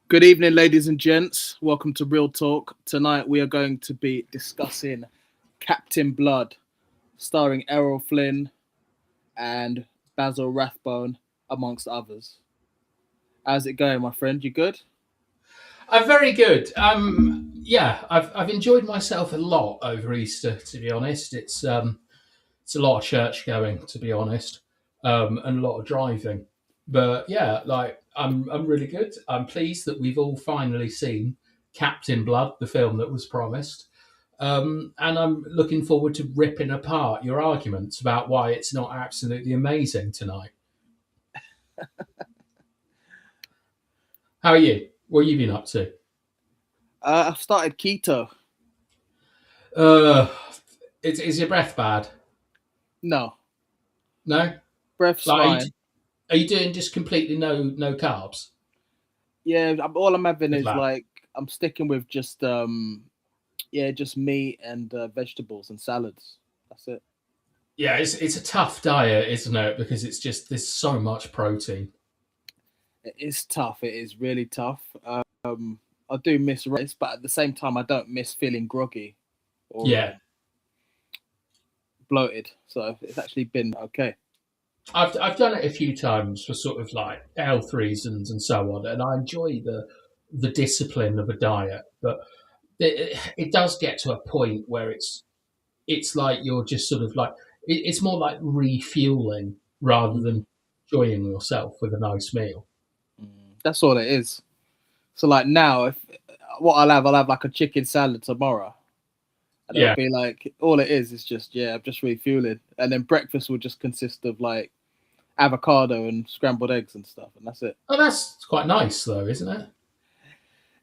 Good evening, ladies and gents. Welcome to Real Talk. Tonight we are going to be discussing Captain Blood, starring Errol Flynn and Basil Rathbone, amongst others. How's it going, my friend? You good? I'm very good. Yeah, I've enjoyed myself a lot over Easter. To be honest, it's a lot of church going. To be honest, and a lot of driving. But yeah, I'm really good. I'm pleased that we've all finally seen Captain Blood, the film that was promised. And I'm looking forward to ripping apart your arguments about why it's not absolutely amazing tonight. How are you? What have you been up to? I've started keto. Uh, is your breath bad? No, No. breath's Like, fine. are you doing just completely no carbs? Yeah, all I'm having Good is lad. I'm sticking with just meat and vegetables and salads. That's it. Yeah, it's a tough diet, isn't it? Because it's just there's so much protein. It is tough. It is really tough. I do miss rice, but at the same time, I don't miss feeling groggy or Yeah, bloated. So it's actually been okay. I've done it a few times for sort of like health reasons and so on, and I enjoy the discipline of a diet, but it does get to a point where it's like you're just sort of like it's more like refueling rather Mm. than enjoying yourself with a nice meal. That's all it is. So like now, if what I'll have like a chicken salad tomorrow, and it'll Yeah. be like all it is just I'm just refueling, and then breakfast will just consist of like avocado and scrambled eggs and stuff, and that's it. Oh, that's quite nice though, isn't it?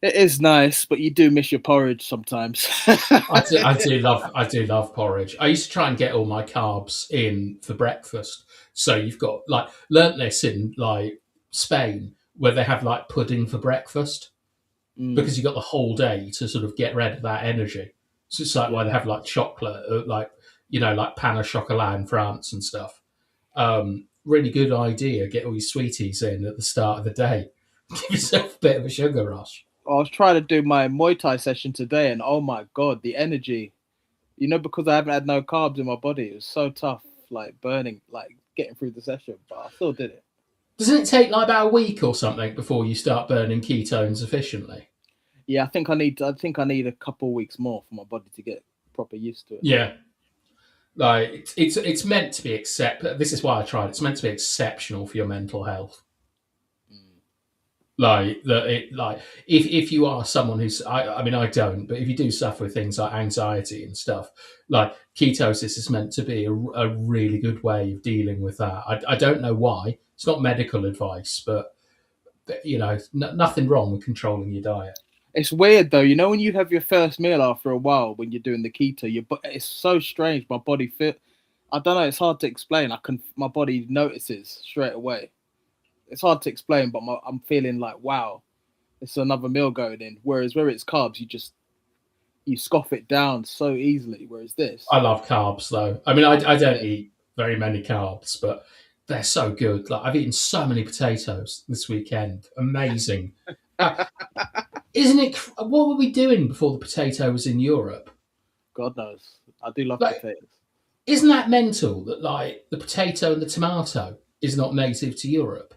It is nice, but you do miss your porridge sometimes. I do love porridge. I used to try and get all my carbs in for breakfast. So you've got like learnt this in like Spain where they have like pudding for breakfast Mm, because you got the whole day to sort of get rid of that energy. So it's like why they yeah, have like chocolate, like like pain au chocolat in France and stuff. Really good idea. Get all your sweeties in at the start of the day. Give yourself a bit of a sugar rush. I was trying to do my Muay Thai session today, and oh my god, the energy! Because I haven't had no carbs in my body, it was so tough, like burning, like getting through the session, but I still did it. Doesn't it take like about a week or something before you start burning ketones efficiently? Yeah, I think I need a couple weeks more for my body to get proper used to it. Yeah, like it's meant to be This is why I tried. It's meant to be exceptional for your mental health. Mm. Like that, it like if you are someone who's I mean I don't, but if you do suffer with things like anxiety and stuff, like ketosis is meant to be a really good way of dealing with that. I don't know why. It's not medical advice, but nothing wrong with controlling your diet. It's weird though, when you have your first meal after a while when you're doing the keto, it's so strange. My body fit. I don't know. It's hard to explain. My body notices straight away. It's hard to explain, but I'm feeling like wow, it's another meal going in. Whereas where it's carbs, you scoff it down so easily. Whereas I this, love carbs though. I mean, I don't yeah, eat very many carbs, but they're so good. Like I've eaten so many potatoes this weekend. Amazing. Uh, isn't it? What were we doing before the potato was in Europe? God knows, I do love Like, potatoes. isn't that mental that like the potato and the tomato is not native to Europe?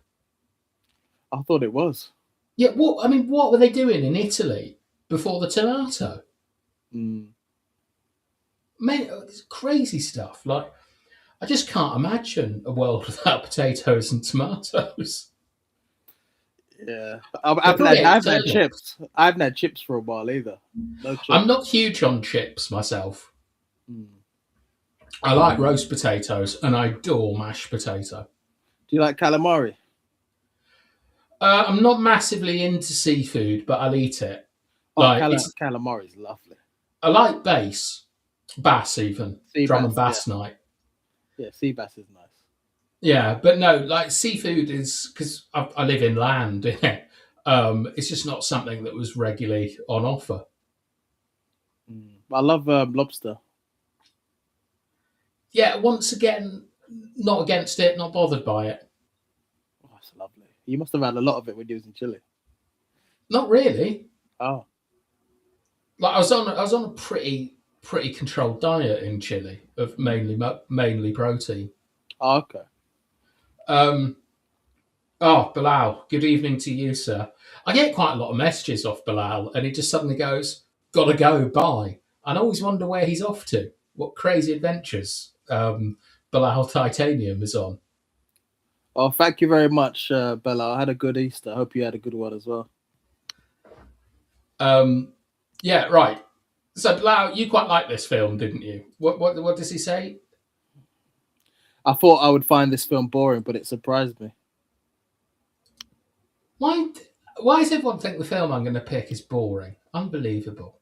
I thought it was. Yeah. What I mean, what were they doing in Italy before the tomato? Mm, Man, it's crazy stuff. Like I just can't imagine a world without potatoes and tomatoes. yeah, They're probably I haven't had external. chips. I haven't had chips for a while either. No I'm chips. not huge on chips myself. Mm. I like roast potatoes and I adore mashed potato. Do you like calamari? I'm not massively into seafood, but I'll eat it. Oh, Like it's, calamari is lovely. I like bass even Sea drum and bass, yeah, bass night. yeah. Sea bass is nice. Yeah, but no, like seafood is because I live in land. It's just not something that was regularly on offer. I love lobster. Yeah, once again, not against it, not bothered by it. Oh, it's lovely. You must have had a lot of it when you was in Chile. Not really. Oh, Like I was on a pretty controlled diet in Chile of mainly protein. oh okay. Um, oh, Bilal, good evening to you, sir. I get quite a lot of messages off Bilal, and he just suddenly goes, "Gotta go, bye." And I always wonder where he's off to. What crazy adventures Bilal Titanium is on. Oh, thank you very much, Bella. I had a good Easter. I hope you had a good one as well. Um, yeah, right. So, Bilal, you quite like this film, didn't you? What does he say? I thought I would find this film boring, but it surprised me. Why why does everyone think the film I'm going to pick is boring? Unbelievable.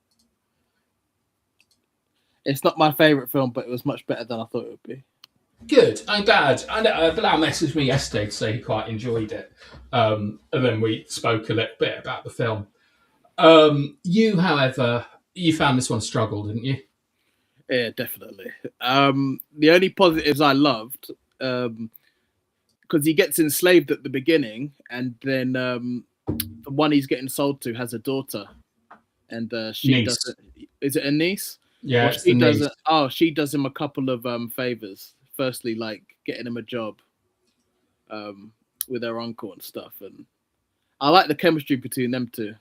It's not my favorite film, but it was much better than I thought it would be. Good. I'm glad. I know Bilal messaged me yesterday to say he quite enjoyed it, and then we spoke a little bit about the film. You, however, you found this one struggle, didn't you? Yeah, definitely. The only positives I loved, because he gets enslaved at the beginning, and then the one he's getting sold to has a daughter, and she Niece. doesn't. Is it a niece? Yeah, Well, it's the she niece. doesn't. Oh, she does him a couple of favors. Firstly, like getting him a job with her uncle and stuff, and I like the chemistry between them two.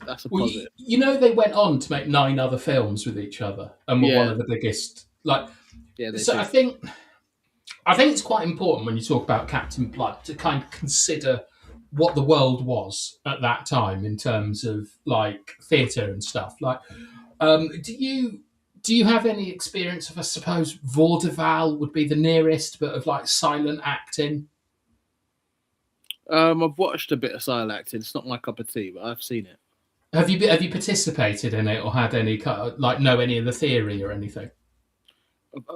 That's a Well, positive. you know they went on to make 9 other films with each other, and were one Yeah, of the biggest. Like, yeah, they so do. I think it's quite important when you talk about Captain Blood to kind of consider what the world was at that time in terms of like theatre and stuff. Like, do you have any experience of, I suppose, vaudeville would be the nearest, but of like silent acting? I've watched a bit of silent acting. It's not my cup of tea, but I've seen it. Have you participated in it or had any like know any of the theory or anything?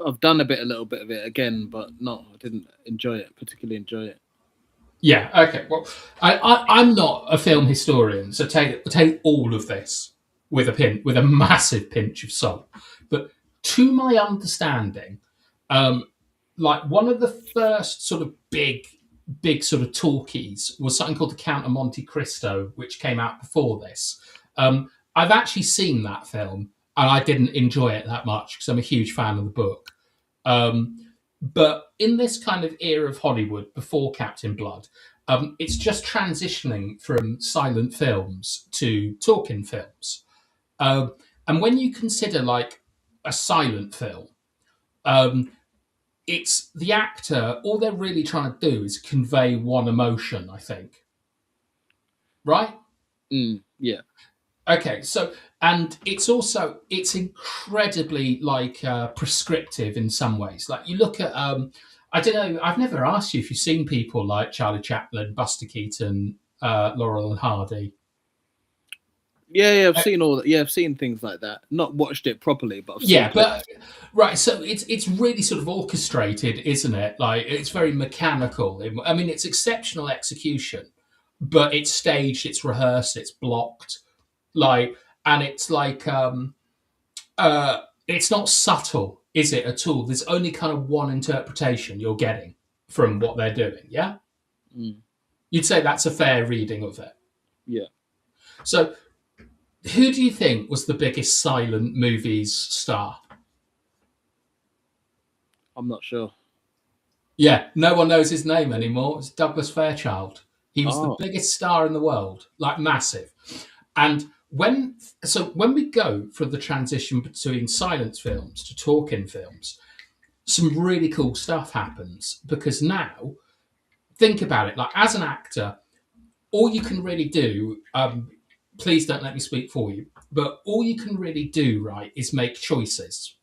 I've done a little bit of it again, but no, I didn't enjoy it. Particularly enjoy it. Yeah. Okay. Well, I'm not a film historian, so take all of this with a massive pinch of salt. But to my understanding, um, like one of the first sort of big sort of talkies was something called the Count of Monte Cristo, which came out before this. I've actually seen that film, and I didn't enjoy it that much because I'm a huge fan of the book. Um, but in this kind of era of Hollywood before Captain Blood, it's just transitioning from silent films to talking films. Um, and when you consider like a silent film, um, it's the actor, all they're really trying to do is convey one emotion, I think. Right? Yeah. Okay, so and it's incredibly like prescriptive in some ways. Like you look at I don't know, I've never asked you if you've seen people like Charlie Chaplin, Buster Keaton, Laurel and Hardy. Yeah, I've Uh, seen all that. Yeah, I've seen things like that. Not watched it properly, but I've seen yeah, clips. but right, so it's really sort of orchestrated, isn't it? Like it's very mechanical. I mean, it's exceptional execution, but it's staged, it's rehearsed, it's blocked, like, and it's like it's not subtle, is it at all? There's only kind of one interpretation you're getting from what they're doing. Yeah, Mm, you'd say that's a fair reading of it. yeah, So, who do you think was the biggest silent movies star? I'm not sure. Yeah, no one knows his name anymore. It's Douglas Fairchild. He was the Oh, biggest star in the world, like massive. And when we go from the transition between silent films to talking films, some really cool stuff happens because now think about it. Like as an actor, all you can really do. Please don't let me speak for you, but all you can really do, right, is make choices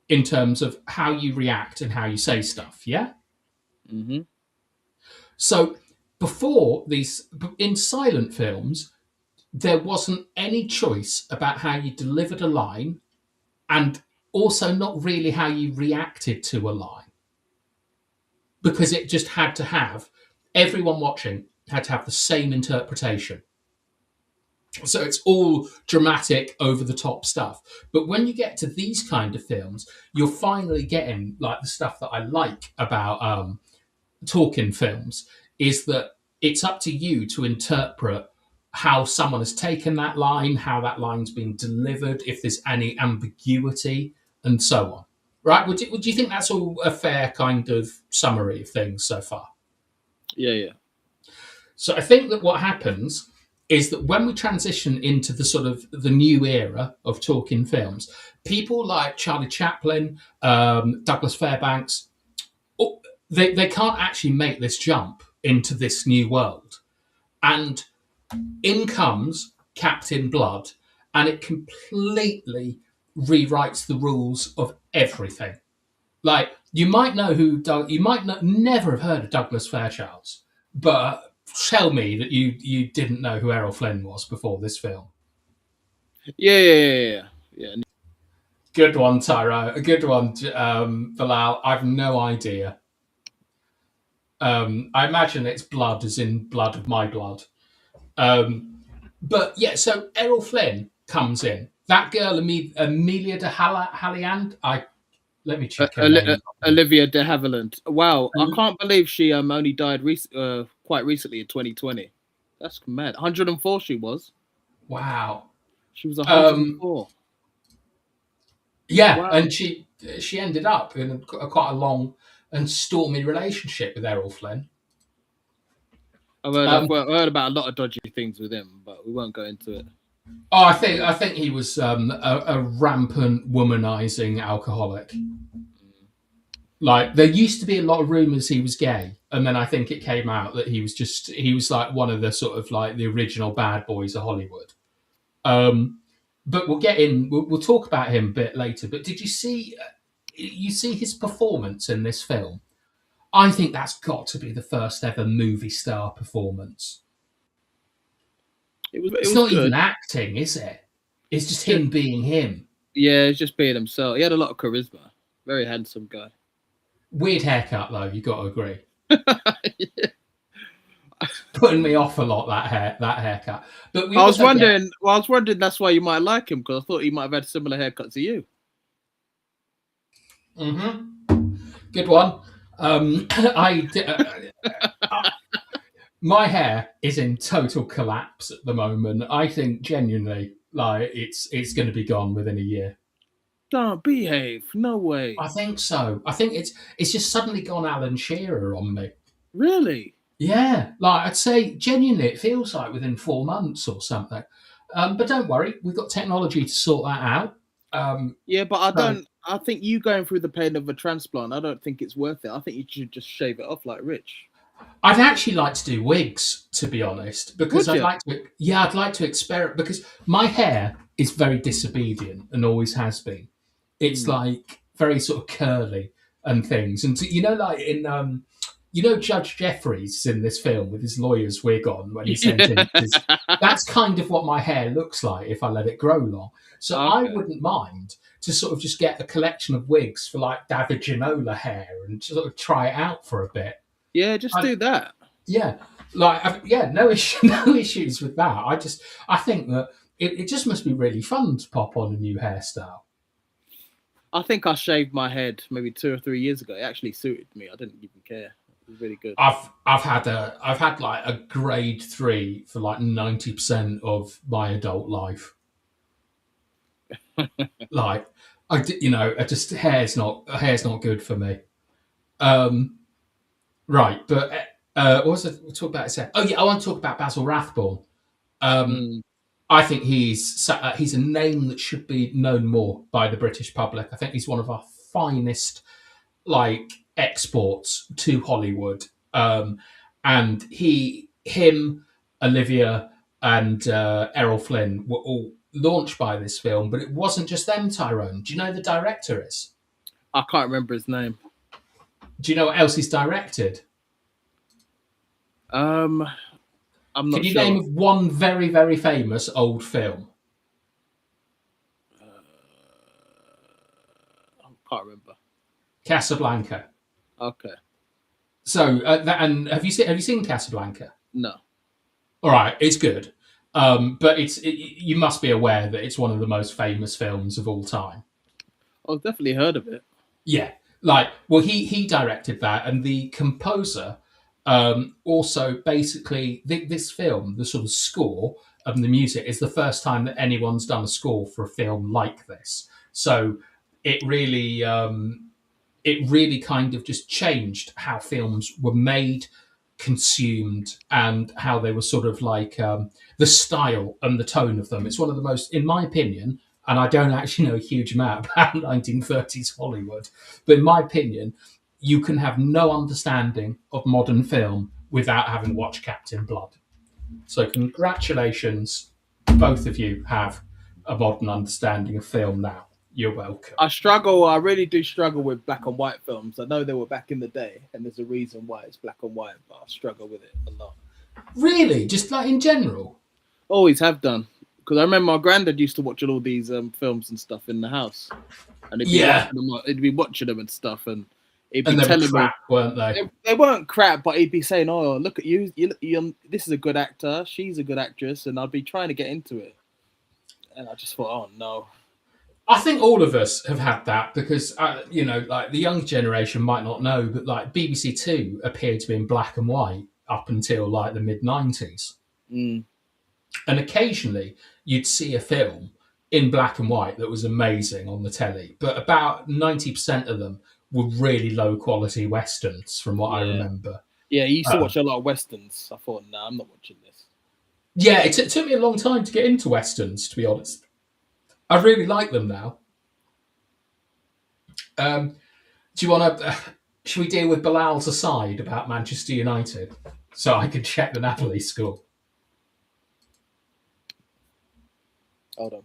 in terms of how you react and how you say stuff. Yeah. mm-hmm. So before these, in silent films, there wasn't any choice about how you delivered a line and also not really how you reacted to a line because it just had to have everyone watching had to have the same interpretation. So it's all dramatic, over the top stuff. But when you get to these kind of films, you're finally getting like the stuff that I like about talking films is that it's up to you to interpret how someone has taken that line, how that line's been delivered, if there's any ambiguity, and so on. Right? Would you think that's all a fair kind of summary of things so far? Yeah, yeah. So I think that what happens is that when we transition into the sort of the new era of talking films, people like Charlie Chaplin, Douglas Fairbanks, they can't actually make this jump into this new world. And in comes Captain Blood, and it completely rewrites the rules of everything. Like you might know you might never have heard of Douglas Fairchilds, but tell me that you didn't know who Errol Flynn was before this film. Yeah. Good one, Tyrone. A good one, Bilal. I've no idea. I imagine it's blood, as in blood of my blood. But yeah, so Errol Flynn comes in. That girl, Amelia de Halliand. Let me check her name. Olivia de Havilland. Wow, I can't believe she only died quite recently in 2020. That's mad. 104 she was. Wow. She was 104. Yeah, wow. And she ended up in quite a long and stormy relationship with Errol Flynn. I've heard about a lot of dodgy things with him, but we won't go into it. Oh, I think he was a rampant womanizing alcoholic. Like there used to be a lot of rumors he was gay, and then I think it came out that he was like one of the sort of like the original bad boys of Hollywood. But we'll get in. We'll talk about him a bit later. But did you see his performance in this film? I think that's got to be the first ever movie star performance. It's not even acting, is it? It's just him being him. Yeah, it's just being himself. He had a lot of charisma. Very handsome guy. Weird haircut, though. You got to agree. Yeah. Putting me off a lot, that haircut. But I was wondering. That's why you might like him, because I thought he might have had a similar haircut to you. Good one. My hair is in total collapse at the moment. I think genuinely, like it's going to be gone within a year. Don't behave. No way. I think so. I think it's just suddenly gone Alan Shearer on me. Really? Yeah. Like I'd say genuinely, it feels like within 4 months or something. But don't worry, we've got technology to sort that out. Yeah, but I think you going through the pain of a transplant, I don't think it's worth it. I think you should just shave it off like Rich. I'd actually like to do wigs, to be honest, because I'd like to experiment, because my hair is very disobedient and always has been. It's like very sort of curly and things. And like in Judge Jeffries in this film with his lawyer's wig on when he sent in that's kind of what my hair looks like if I let it grow long. So I wouldn't mind to sort of just get a collection of wigs for like David Ginola hair and sort of try it out for a bit. Yeah, just do that. Yeah, no issues with that. I think that it just must be really fun to pop on a new hairstyle. I think I shaved my head maybe 2 or 3 years ago. It actually suited me. I didn't even care. It was really good. I've had like a grade 3 for like 90% of my adult life. Like hair's not good for me. Right, but what was it? We'll talk about it. Oh yeah, I want to talk about Basil Rathbone. I think he's a name that should be known more by the British public. I think he's one of our finest like exports to Hollywood. And him, Olivia, and Errol Flynn were all launched by this film, but it wasn't just them, Tyrone. Do you know who the director is? I can't remember his name. Do you know what else he's directed? I'm not sure. Can you name one very, very famous old film? I can't remember. Casablanca. Okay. So, and have you seen Casablanca? No. All right, it's good, but you must be aware that it's one of the most famous films of all time. I've definitely heard of it. Yeah, he directed that, and the composer Also, basically, this film, the sort of score and the music, is the first time that anyone's done a score for a film like this. So it really, it really kind of just changed how films were made, consumed, and how they were sort of like the style and the tone of them. It's one of the most, in my opinion, and I don't actually know a huge amount about 1930s Hollywood, but in my opinion, you can have no understanding of modern film without having watched Captain Blood. So, congratulations, both of you have a modern understanding of film now. You're welcome. I really do struggle with black and white films. I know they were back in the day, and there's a reason why it's black and white, but I struggle with it a lot. Really? Just like in general? Always have done. Because I remember my granddad used to watch all these films and stuff in the house. And he'd be watching them and stuff, and he'd be And they were telling crap, me weren't they? they weren't crap, but he'd be saying, "Oh, look at you! This is a good actor. She's a good actress," and I'd be trying to get into it, and I just thought, "Oh no." I think all of us have had that because, like the younger generation might not know, but like BBC Two appeared to be in black and white up until like the mid 90s. Mm. And occasionally you'd see a film in black and white that was amazing on the telly, but about 90% of them were really low quality westerns from what I remember. Yeah, he used to watch a lot of westerns. I thought, no, I'm not watching this. Yeah, it took me a long time to get into westerns, to be honest. I really like them now. Do you want to? Should we deal with Bilal's aside about Manchester United, so I could check the Napoli score? Hold on.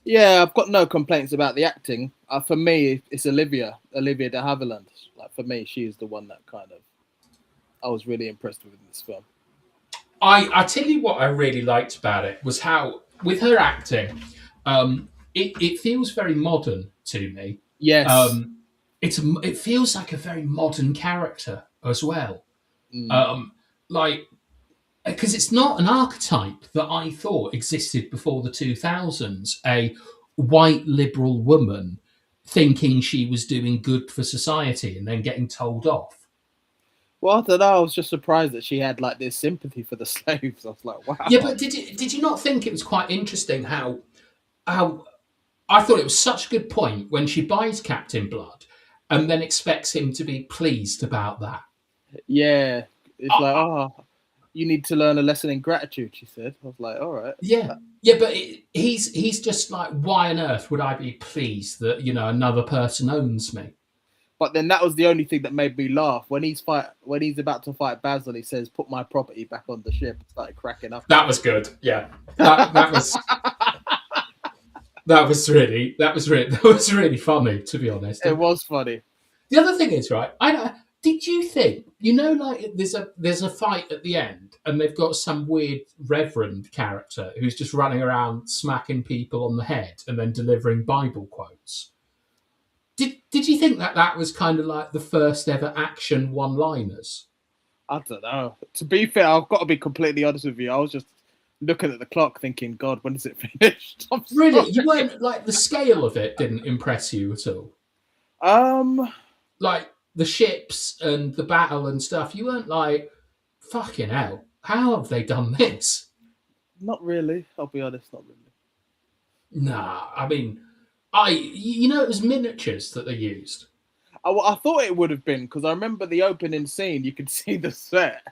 Yeah, I've got no complaints about the acting. For me, it's Olivia de Havilland. Like for me, she is the one that kind of I was really impressed with in this film. I tell you what I really liked about it was how, with her acting, it feels very modern to me. Yes. It feels like a very modern character as well. Like, because it's not an archetype that I thought existed before the 2000s, a white liberal woman thinking she was doing good for society and then getting told off. Well, I don't know. I was just surprised that she had like this sympathy for the slaves. I was like, wow. Yeah, but did you not think it was quite interesting how I thought it was such a good point when she buys Captain Blood and then expects him to be pleased about that. Yeah, it's like, oh, you need to learn a lesson in gratitude, she said. I was like, all right. Yeah, but he's just like, why on earth would I be pleased that another person owns me? But then that was the only thing that made me laugh when he's about to fight Basil. He says, "Put my property back on the ship." I started cracking up. That was good. Yeah, that was that was really funny. To be honest, It was funny. The other thing is, right? Did you think like there's a fight at the end, and they've got some weird reverend character who's just running around smacking people on the head and then delivering Bible quotes? Did you think that was kind of like the first ever action one-liners? I don't know. To be fair, I've got to be completely honest with you. I was just looking at the clock thinking, God, when is it finished? Really? You weren't like, the scale of it didn't impress you at all? Like the ships and the battle and stuff, you weren't like, fucking hell, how have they done this? Not really. I'll be honest, not really. Nah, I mean, it was miniatures that they used. I thought it would have been, because I remember the opening scene. You could see the set.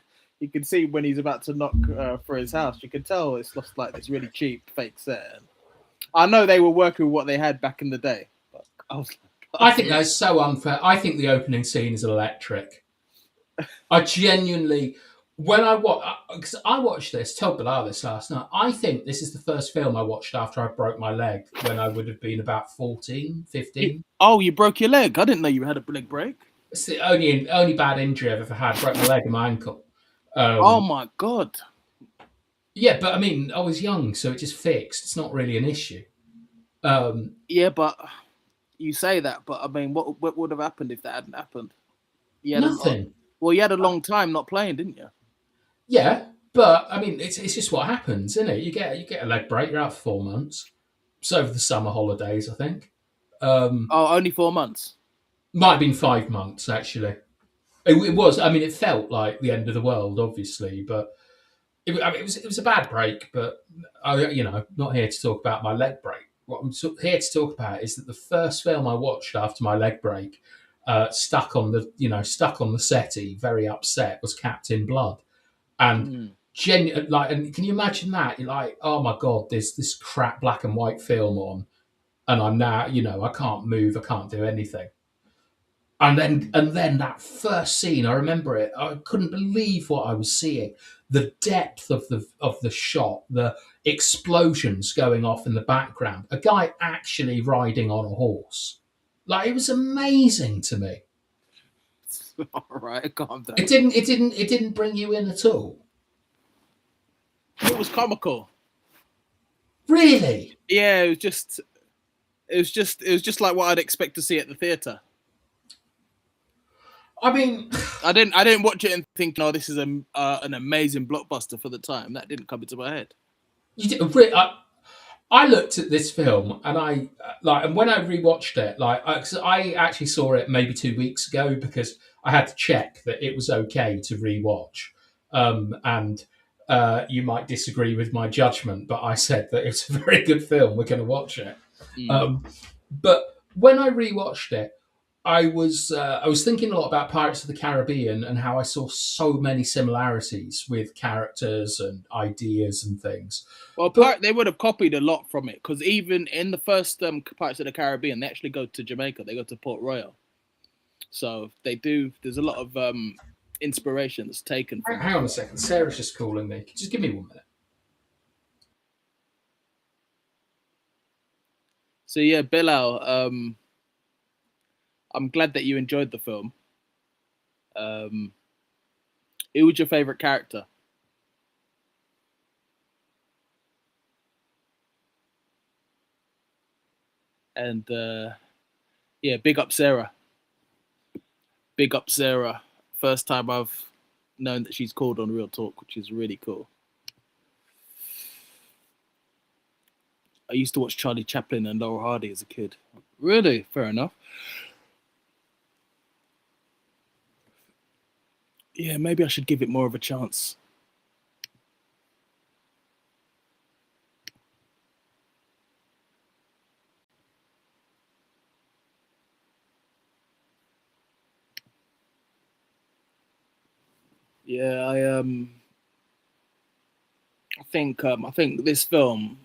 You could see when he's about to knock for his house. You could tell it's lost like this really cheap fake set. And I know they were working with what they had back in the day. But I was like, I think that's so unfair. I think the opening scene is electric. I genuinely, because I watched this, told Bilal this last night, I think this is the first film I watched after I broke my leg when I would have been about 14, 15. You broke your leg? I didn't know you had a leg break. It's the only bad injury I've ever had. Broke my leg and my ankle. Oh my God. Yeah, but I mean, I was young, so it just fixed. It's not really an issue. Yeah, but you say that, but I mean, what would have happened if that hadn't happened? Nothing. You had a long time not playing, didn't you? Yeah, but I mean, it's just what happens, isn't it? You get a leg break, you're out for 4 months. It's over the summer holidays, I think. Only 4 months. Might have been 5 months, actually. It was. I mean, it felt like the end of the world, obviously, but it was a bad break. But not here to talk about my leg break. What I'm here to talk about is that the first film I watched after my leg break, stuck on the settee, very upset, was Captain Blood, and and can you imagine that? You're like, oh my god, there's this crap black and white film on, and I'm now, I can't move, I can't do anything. And then that first scene, I remember it. I couldn't believe what I was seeing. The depth of the shot, the explosions going off in the background, a guy actually riding on a horse. Like, it was amazing to me. All right, calm down. It didn't bring you in at all. It was comical. Really? Yeah, it was just like what I'd expect to see at the theater. I mean, I didn't watch it and think, no, this is an amazing blockbuster for the time. That didn't come into my head. I looked at this film and and when I rewatched it, I actually saw it maybe 2 weeks ago because I had to check that it was okay to rewatch. And you might disagree with my judgment, but I said that it's a very good film. We're going to watch it. But when I rewatched it, I was thinking a lot about Pirates of the Caribbean and how I saw so many similarities with characters and ideas and things. Well, they would have copied a lot from it because even in the first Pirates of the Caribbean, they actually go to Jamaica. They go to Port Royal, so they do. There's a lot of inspiration that's taken. Hang on a second, Sarah's just calling me. Just give me 1 minute. So yeah, Bilal, I'm glad that you enjoyed the film. Who was your favorite character? And yeah, big up Sarah. Big up Sarah. First time I've known that she's called on ReelTalk, which is really cool. I used to watch Charlie Chaplin and Laurel Hardy as a kid. Really? Fair enough. Yeah, maybe I should give it more of a chance. Yeah, I think this film,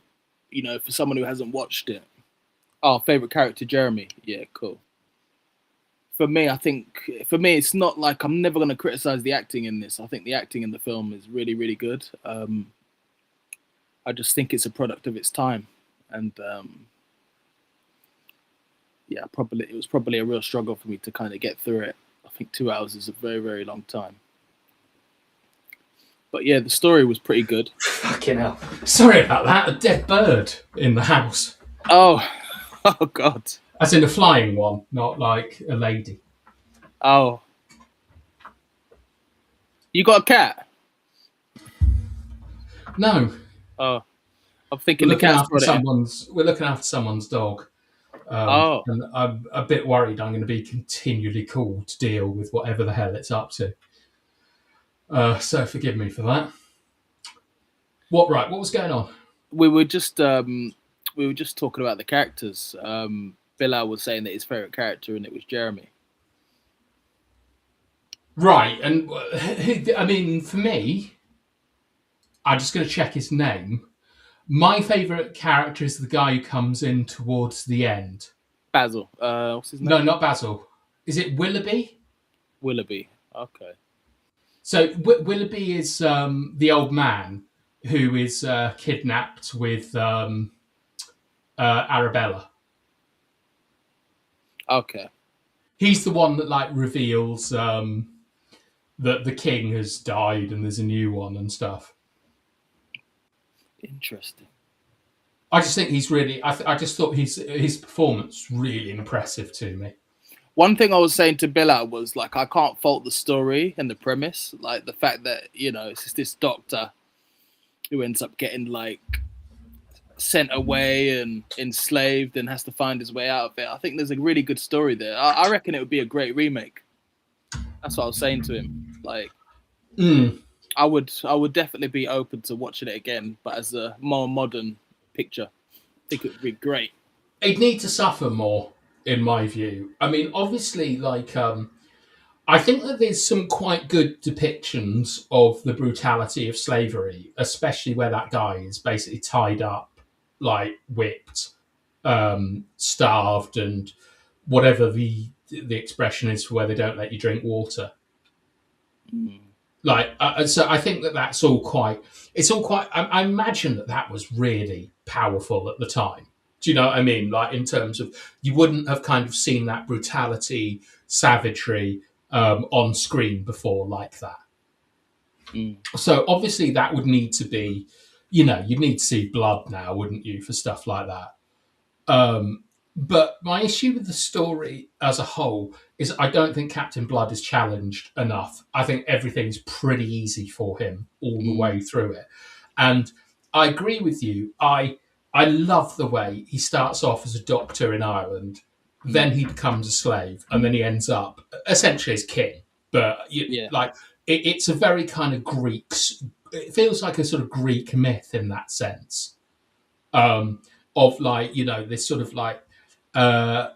for someone who hasn't watched it, favorite character Jeremy. Yeah, cool. For me, it's not like I'm never going to criticize the acting in this. I think the acting in the film is really, really good. I just think it's a product of its time, and yeah, it was probably a real struggle for me to kind of get through it. I think 2 hours is a very, very long time. But yeah, the story was pretty good. Fucking hell. Sorry about that. A dead bird in the house. Oh God. As in a flying one, not like a lady. Oh. You got a cat? No. Oh. I'm thinking we're looking after someone's dog. And I'm a bit worried I'm going to be continually called to deal with whatever the hell it's up to. So forgive me for that. What was going on? We were just talking about the characters. Bilal was saying that his favourite character, and it was Jeremy. Right, and I mean, for me, I'm just going to check his name. My favourite character is the guy who comes in towards the end. Basil. What's his name? No, not Basil. Is it Willoughby? Willoughby. Okay. So Willoughby is the old man who is kidnapped with Arabella. Okay. He's the one that reveals that the king has died and there's a new one and stuff. Interesting. I just think he's really. I just thought his performance really impressive to me. One thing I was saying to Bilal was I can't fault the story and the premise, the fact that it's just this doctor who ends up getting sent away and enslaved and has to find his way out of it. I think there's a really good story there. I reckon it would be a great remake. That's what I was saying to him. Like, Mm. I would definitely be open to watching it again, but as a more modern picture, I think it would be great. He'd need to suffer more, in my view. I mean, obviously, I think that there's some quite good depictions of the brutality of slavery, especially where that guy is basically tied up, like whipped, starved, and whatever the expression is for where they don't let you drink water. Mm. So I think that that's all quite. It's all quite. I imagine that that was really powerful at the time. Do you know what I mean? Like in terms of you wouldn't have kind of seen that brutality, savagery on screen before like that. Mm. So obviously that would need to be, you'd need to see blood now, wouldn't you, for stuff like that? But my issue with the story as a whole is I don't think Captain Blood is challenged enough. I think everything's pretty easy for him all the Mm. way through it. And I agree with you. I love the way he starts off as a doctor in Ireland, then he becomes a slave, and then he ends up essentially as king. But Yeah. it's a very kind of it feels like a sort of Greek myth in that sense, um, of this sort of uh,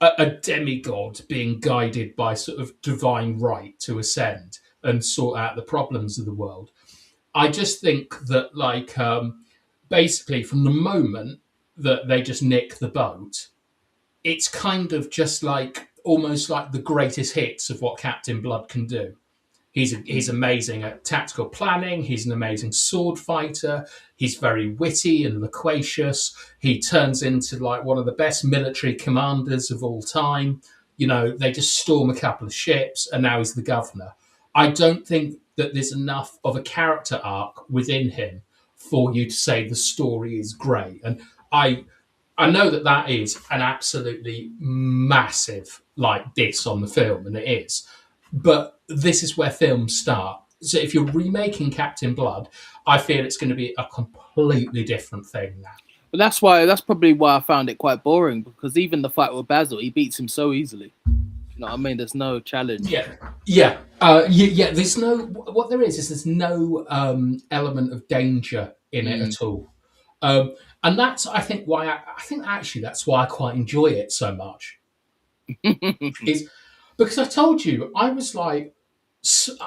a demigod being guided by sort of divine right to ascend and sort out the problems of the world. I just think that basically from the moment that they just nick the boat, it's kind of just like almost like the greatest hits of what Captain Blood can do. He's amazing at tactical planning. He's an amazing sword fighter. He's very witty and loquacious. He turns into like one of the best military commanders of all time. They just storm a couple of ships, and now he's the governor. I don't think that there's enough of a character arc within him for you to say the story is great. And I know that that is an absolutely massive diss on the film, and it is. But this is where films start. So if you're remaking Captain Blood, I feel it's going to be a completely different thing now. But that's probably why I found it quite boring, because even the fight with Basil, he beats him so easily. You know what I mean? There's no challenge. Yeah. There's no. What there is there's no element of danger in it at all. And that's I think why I think actually that's why I quite enjoy it so much. Is because I told you I was like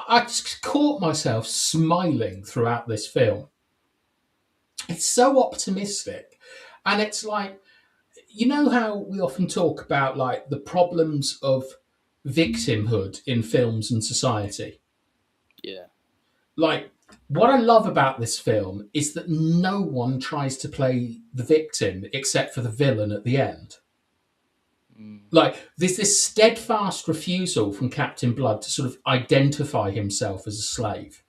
I just caught myself smiling throughout this film. It's so optimistic, and it's like how we often talk about like the problems of victimhood in films and society. Yeah. Like what I love about this film is that no one tries to play the victim except for the villain at the end. Like there's this steadfast refusal from Captain Blood to sort of identify himself as a slave.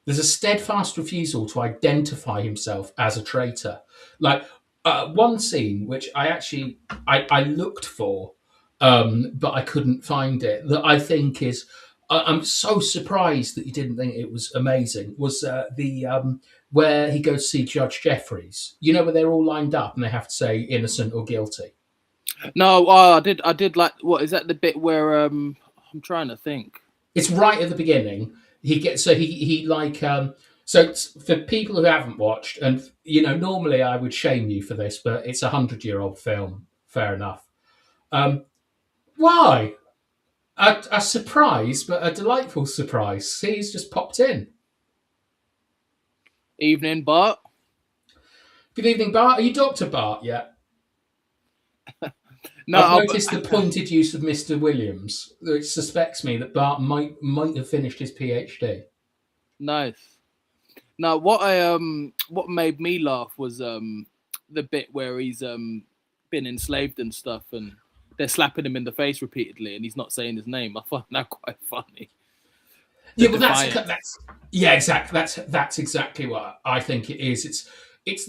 There's a steadfast refusal to identify himself as a traitor. Like one scene which I looked for, but I couldn't find it. That I think is I'm so surprised that you didn't think it was amazing. Was the where he goes to see Judge Jeffries? Where they're all lined up and they have to say innocent or guilty. No, I did like. What is that? The bit where I'm trying to think. It's right at the beginning. He gets so he like so for people who haven't watched, and normally I would shame you for this, but it's 100-year-old film. Fair enough. Why? A surprise, but a delightful surprise. He's just popped in. Evening, Bart. Good evening, Bart. Are you Dr. Bart yet? No, I've noticed the pointed use of Mr. Williams, which suspects me that Bart might have finished his PhD. Nice. Now, what made me laugh was the bit where he's been enslaved and stuff, and they're slapping him in the face repeatedly, and he's not saying his name. I find that quite funny. Yeah, but that's exactly that's exactly what I think it is.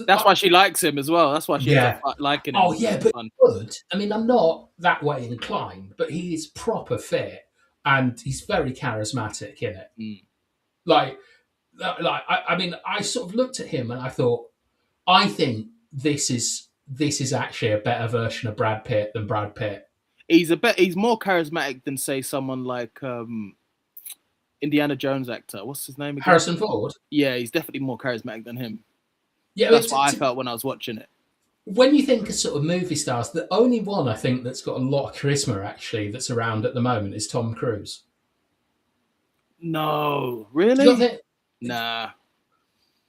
That's why she likes him as well. That's why she ends up liking him. Oh yeah, but good. I mean, I'm not that way inclined, but he is proper fit and he's very charismatic in it. I mean, I sort of looked at him and I thought, I think this is actually a better version of Brad Pitt than Brad Pitt. He's more charismatic than say someone like Indiana Jones actor. What's his name again? Harrison Ford. Yeah, he's definitely more charismatic than him. Yeah, That's what I felt when I was watching it. when you think of sort of movie stars, the only one I think that's got a lot of charisma actually that's around at the moment is Tom Cruise. No, Do you not really? think? Nah.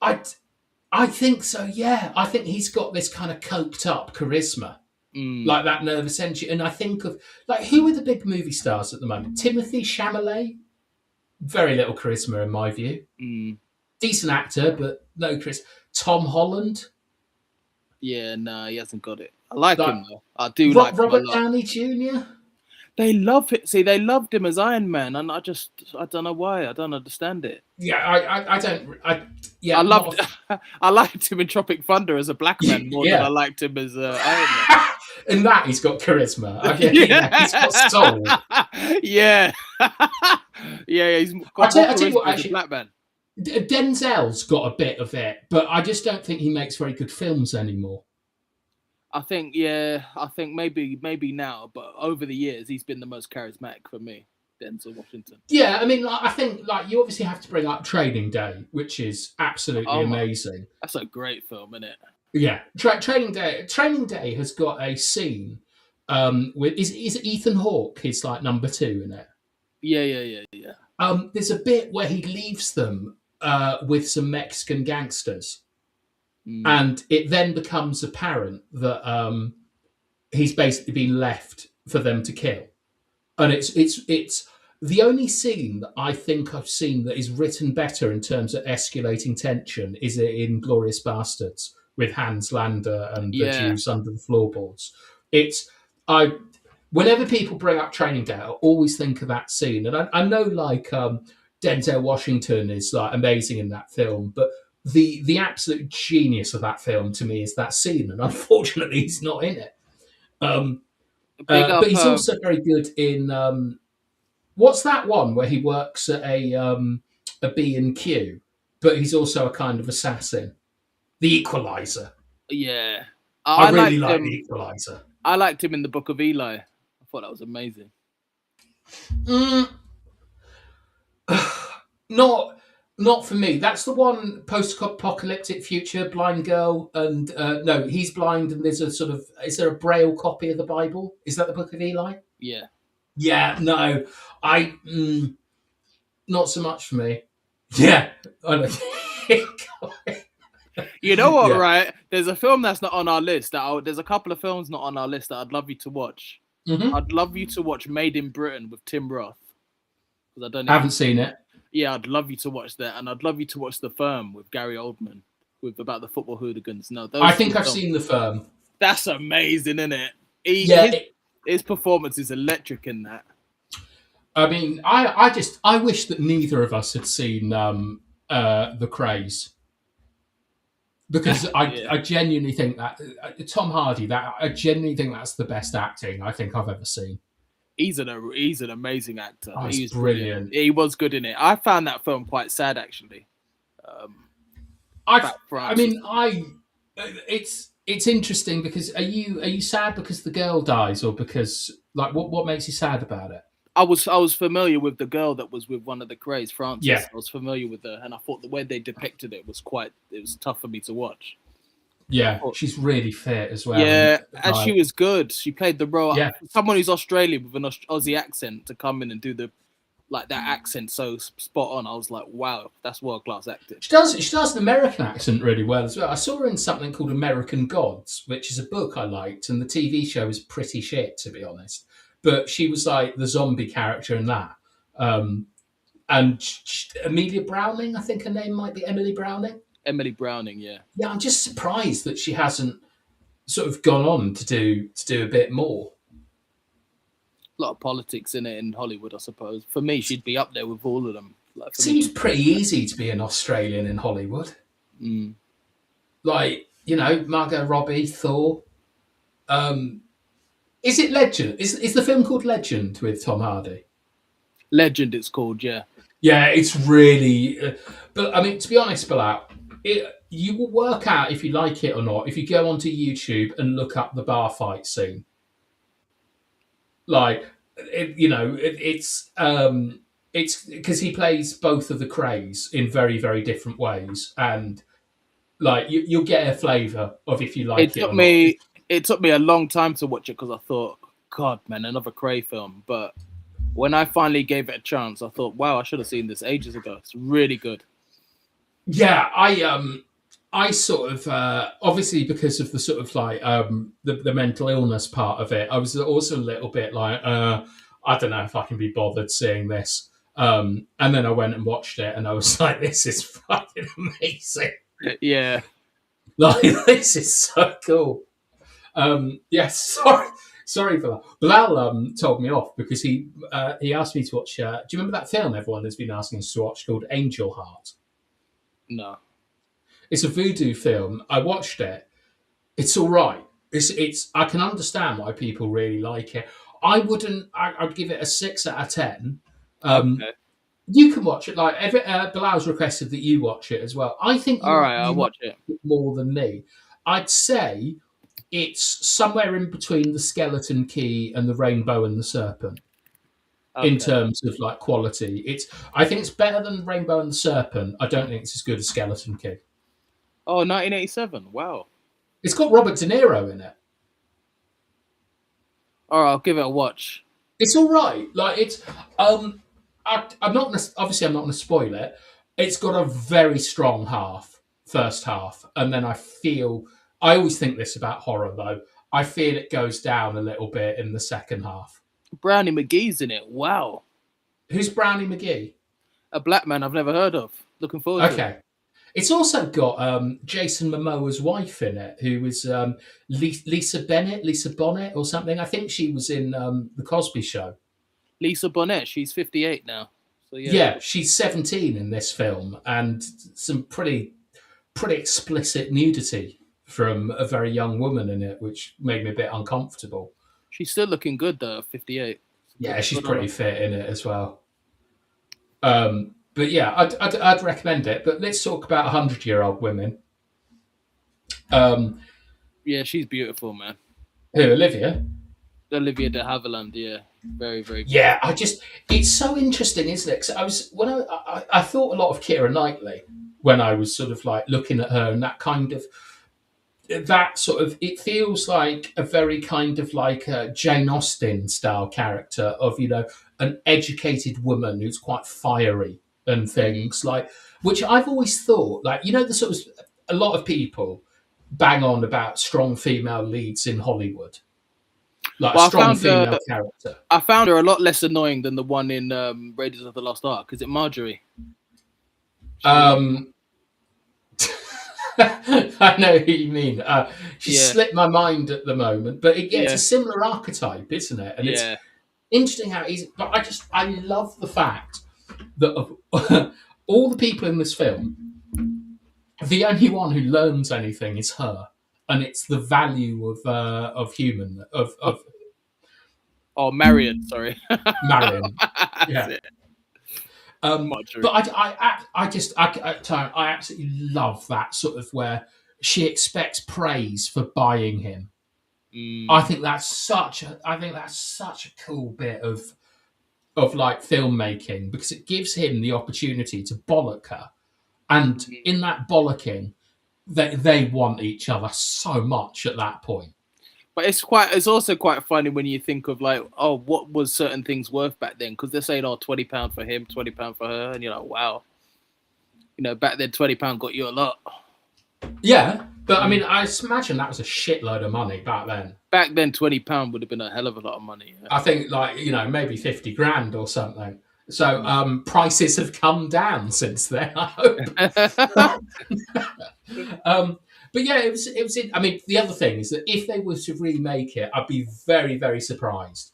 I think so. Yeah, I think he's got this kind of coked up charisma, like that nervous energy. And I think of like who are the big movie stars at the moment? Timothy Chalamet, very little charisma in my view. Decent actor, but no charisma. Tom Holland. Yeah, nah, he hasn't got it. I like Like him though. I do like him a Robert lot. Downey Jr. They love it. See, they loved him as Iron Man, and I don't know why. I don't understand it. Yeah, I don't. I loved. I liked him in Tropic Thunder as a black man more than Yeah. I liked him as Iron Man. In that, he's got charisma. Yeah, he's got soul. Yeah, yeah, he's got I tell you what, charisma as a actually, black man. Denzel's got a bit of it, but I just don't think he makes very good films anymore. I think maybe now, but over the years, he's been the most charismatic for me, Denzel Washington. Yeah, I mean, I think like you obviously have to bring up Training Day, which is absolutely amazing. That's a great film, isn't it? Yeah, Training Day. Training Day has got a scene with is Ethan Hawke his like number 2 in it. Yeah. There's a bit where he leaves them with some Mexican gangsters. And it then becomes apparent that he's basically been left for them to kill. And it's the only scene that I think I've seen that is written better in terms of escalating tension is in Glorious Bastards with Hans Lander and the Jews under the floorboards. Whenever people bring up Training Day, I always think of that scene. And I know like Denzel Washington is like amazing in that film, but the absolute genius of that film to me is that scene, and unfortunately he's not in it. But he's also very good in what's that one where he works at a B&Q, but he's also a kind of assassin. The Equalizer. Yeah, I really like The Equalizer. I liked him in The Book of Eli. I thought that was amazing. Not for me. That's the one post-apocalyptic future, blind girl, and no, he's blind, and there's a sort of. Is there a Braille copy of the Bible? Is that the Book of Eli? Yeah. Yeah. No, not so much for me. Yeah. You know what? Yeah. Right? There's a film that's not on our list. There's a couple of films not on our list that I'd love you to watch. Mm-hmm. I'd love you to watch Made in Britain with Tim Roth. I haven't seen it. Yeah, I'd love you to watch that, and I'd love you to watch The Firm with Gary Oldman, about the football hooligans. No, I think I've seen The Firm. That's amazing, isn't it? His performance is electric in that. I mean, I wish that neither of us had seen The Craze, because I genuinely think that Tom Hardy. I genuinely think that's the best acting I think I've ever seen. He's an amazing actor. Oh, he's brilliant. He was good in it. I found that film quite sad, actually. It's interesting because are you sad because the girl dies, or because like what makes you sad about it? I was familiar with the girl that was with one of the Crays, Frances. Yeah. I was familiar with her, and I thought the way they depicted it was tough for me to watch. Yeah, she's really fit as well. Yeah, and she was good. She played the role. Yeah. Someone who's Australian with an Aussie accent to come in and do that accent so spot on. I was like, wow, that's world-class acting. She does the American accent really well as well. I saw her in something called American Gods, which is a book I liked, and the TV show is pretty shit, to be honest. But she was like the zombie character in that. And Amelia Browning, I think her name might be Emily Browning. Emily Browning, yeah. Yeah, I'm just surprised that she hasn't sort of gone on to do a bit more. A lot of politics in it in Hollywood, I suppose. For me, she'd be up there with all of them. It seems pretty easy to be an Australian in Hollywood. Like, Margot Robbie, Thor. Is it Legend? Is the film called Legend with Tom Hardy? Legend, it's called, yeah. Yeah, it's really... but, I mean, to be honest, Bilal, you will work out if you like it or not if you go onto YouTube and look up the bar fight scene. Like, it's because he plays both of the Krays in very, very different ways, and like you'll get a flavour of if you It like it took or not. me it took me a long time to watch it because I thought, God, man, another Cray film. But when I finally gave it a chance, I thought, wow, I should have seen this ages ago. It's really good. Yeah, I sort of obviously because of the sort of like the mental illness part of it, I was also a little bit like I don't know if I can be bothered seeing this. And then I went and watched it, and I was like, "This is fucking amazing! Yeah. Like, this is so cool." Yes, sorry for that. Bilal told me off because he asked me to watch. Do you remember that film everyone has been asking us to watch called Angel Heart? No. It's a voodoo film. I watched it. It's all right. It's. I can understand why people really like it. I wouldn't. I'd give it a 6 out of 10. Um, Okay. you can watch it. Like Bilal's requested that you watch it as well. I think All right, I'll you might watch it. like it more than me. I'd say it's somewhere in between the Skeleton Key and the Rainbow and the Serpent in Okay. terms of like quality. I think it's better than Rainbow and the Serpent. I don't think it's as good as Skeleton Key. Oh, 1987. Wow. It's got Robert De Niro in it. All right, I'll give it a watch. It's all right. Like it's I'm not gonna, obviously I'm not going to spoil it. It's got a very strong first half, and then I always think this about horror though. I feel it goes down a little bit in the second half. Brownie McGee's in it. Wow. Who's Brownie McGee? A black man I've never heard of. Looking forward to it. Okay. It's also got Jason Momoa's wife in it, who was Lisa Bonnet or something. I think she was in The Cosby Show. Lisa Bonet, she's 58 now. So yeah. Yeah, she's 17 in this film, and some pretty explicit nudity from a very young woman in it, which made me a bit uncomfortable. She's still looking good though, 58. Yeah, she's pretty fit in it as well. But yeah, I'd recommend it. But let's talk about 100-year-old women. Yeah, she's beautiful, man. Who, Olivia? Olivia de Havilland, yeah. Very, very good. Yeah, it's so interesting, isn't it? 'Cause I thought a lot of Keira Knightley when I was sort of like looking at her, and that sort of, it feels like a very kind of like a Jane Austen style character of, an educated woman who's quite fiery and things like, which I've always thought, like, the sort of, a lot of people bang on about strong female leads in Hollywood. Like a strong female character. I found her a lot less annoying than the one in Raiders of the Lost Ark. Is it Marjorie? I know who you mean. She slipped my mind at the moment, but it's a similar archetype, isn't it? And it's interesting how easy. But I love the fact that of all the people in this film, the only one who learns anything is her, and it's the value of human of. Oh, Marion, sorry. Marion. Yeah. But I absolutely love that sort of where she expects praise for buying him. I think that's such a cool bit of like filmmaking, because it gives him the opportunity to bollock her, and in that bollocking, they want each other so much at that point. But it's also quite funny when you think of like, oh, what was certain things worth back then? Because they're saying, oh, £20 for him, £20 for her, and you're like, wow. Back then £20 got you a lot. Yeah, but I mean, I imagine that was a shitload of money back then. Back then, £20 would have been a hell of a lot of money. Yeah. I think, like, maybe 50 grand or something. So prices have come down since then, I hope. But yeah, it was. I mean, the other thing is that if they were to remake it, I'd be very, very surprised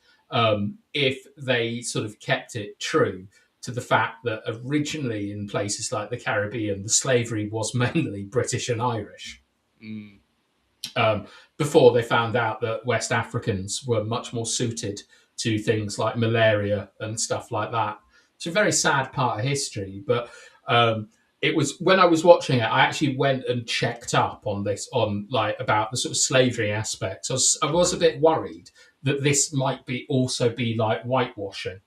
if they sort of kept it true to the fact that originally in places like the Caribbean, the slavery was mainly British and Irish. Before they found out that West Africans were much more suited to things like malaria and stuff like that. It's a very sad part of history, but it was, when I was watching it, I actually went and checked up on this, about the sort of slavery aspects. I was a bit worried that this might also be like whitewashing.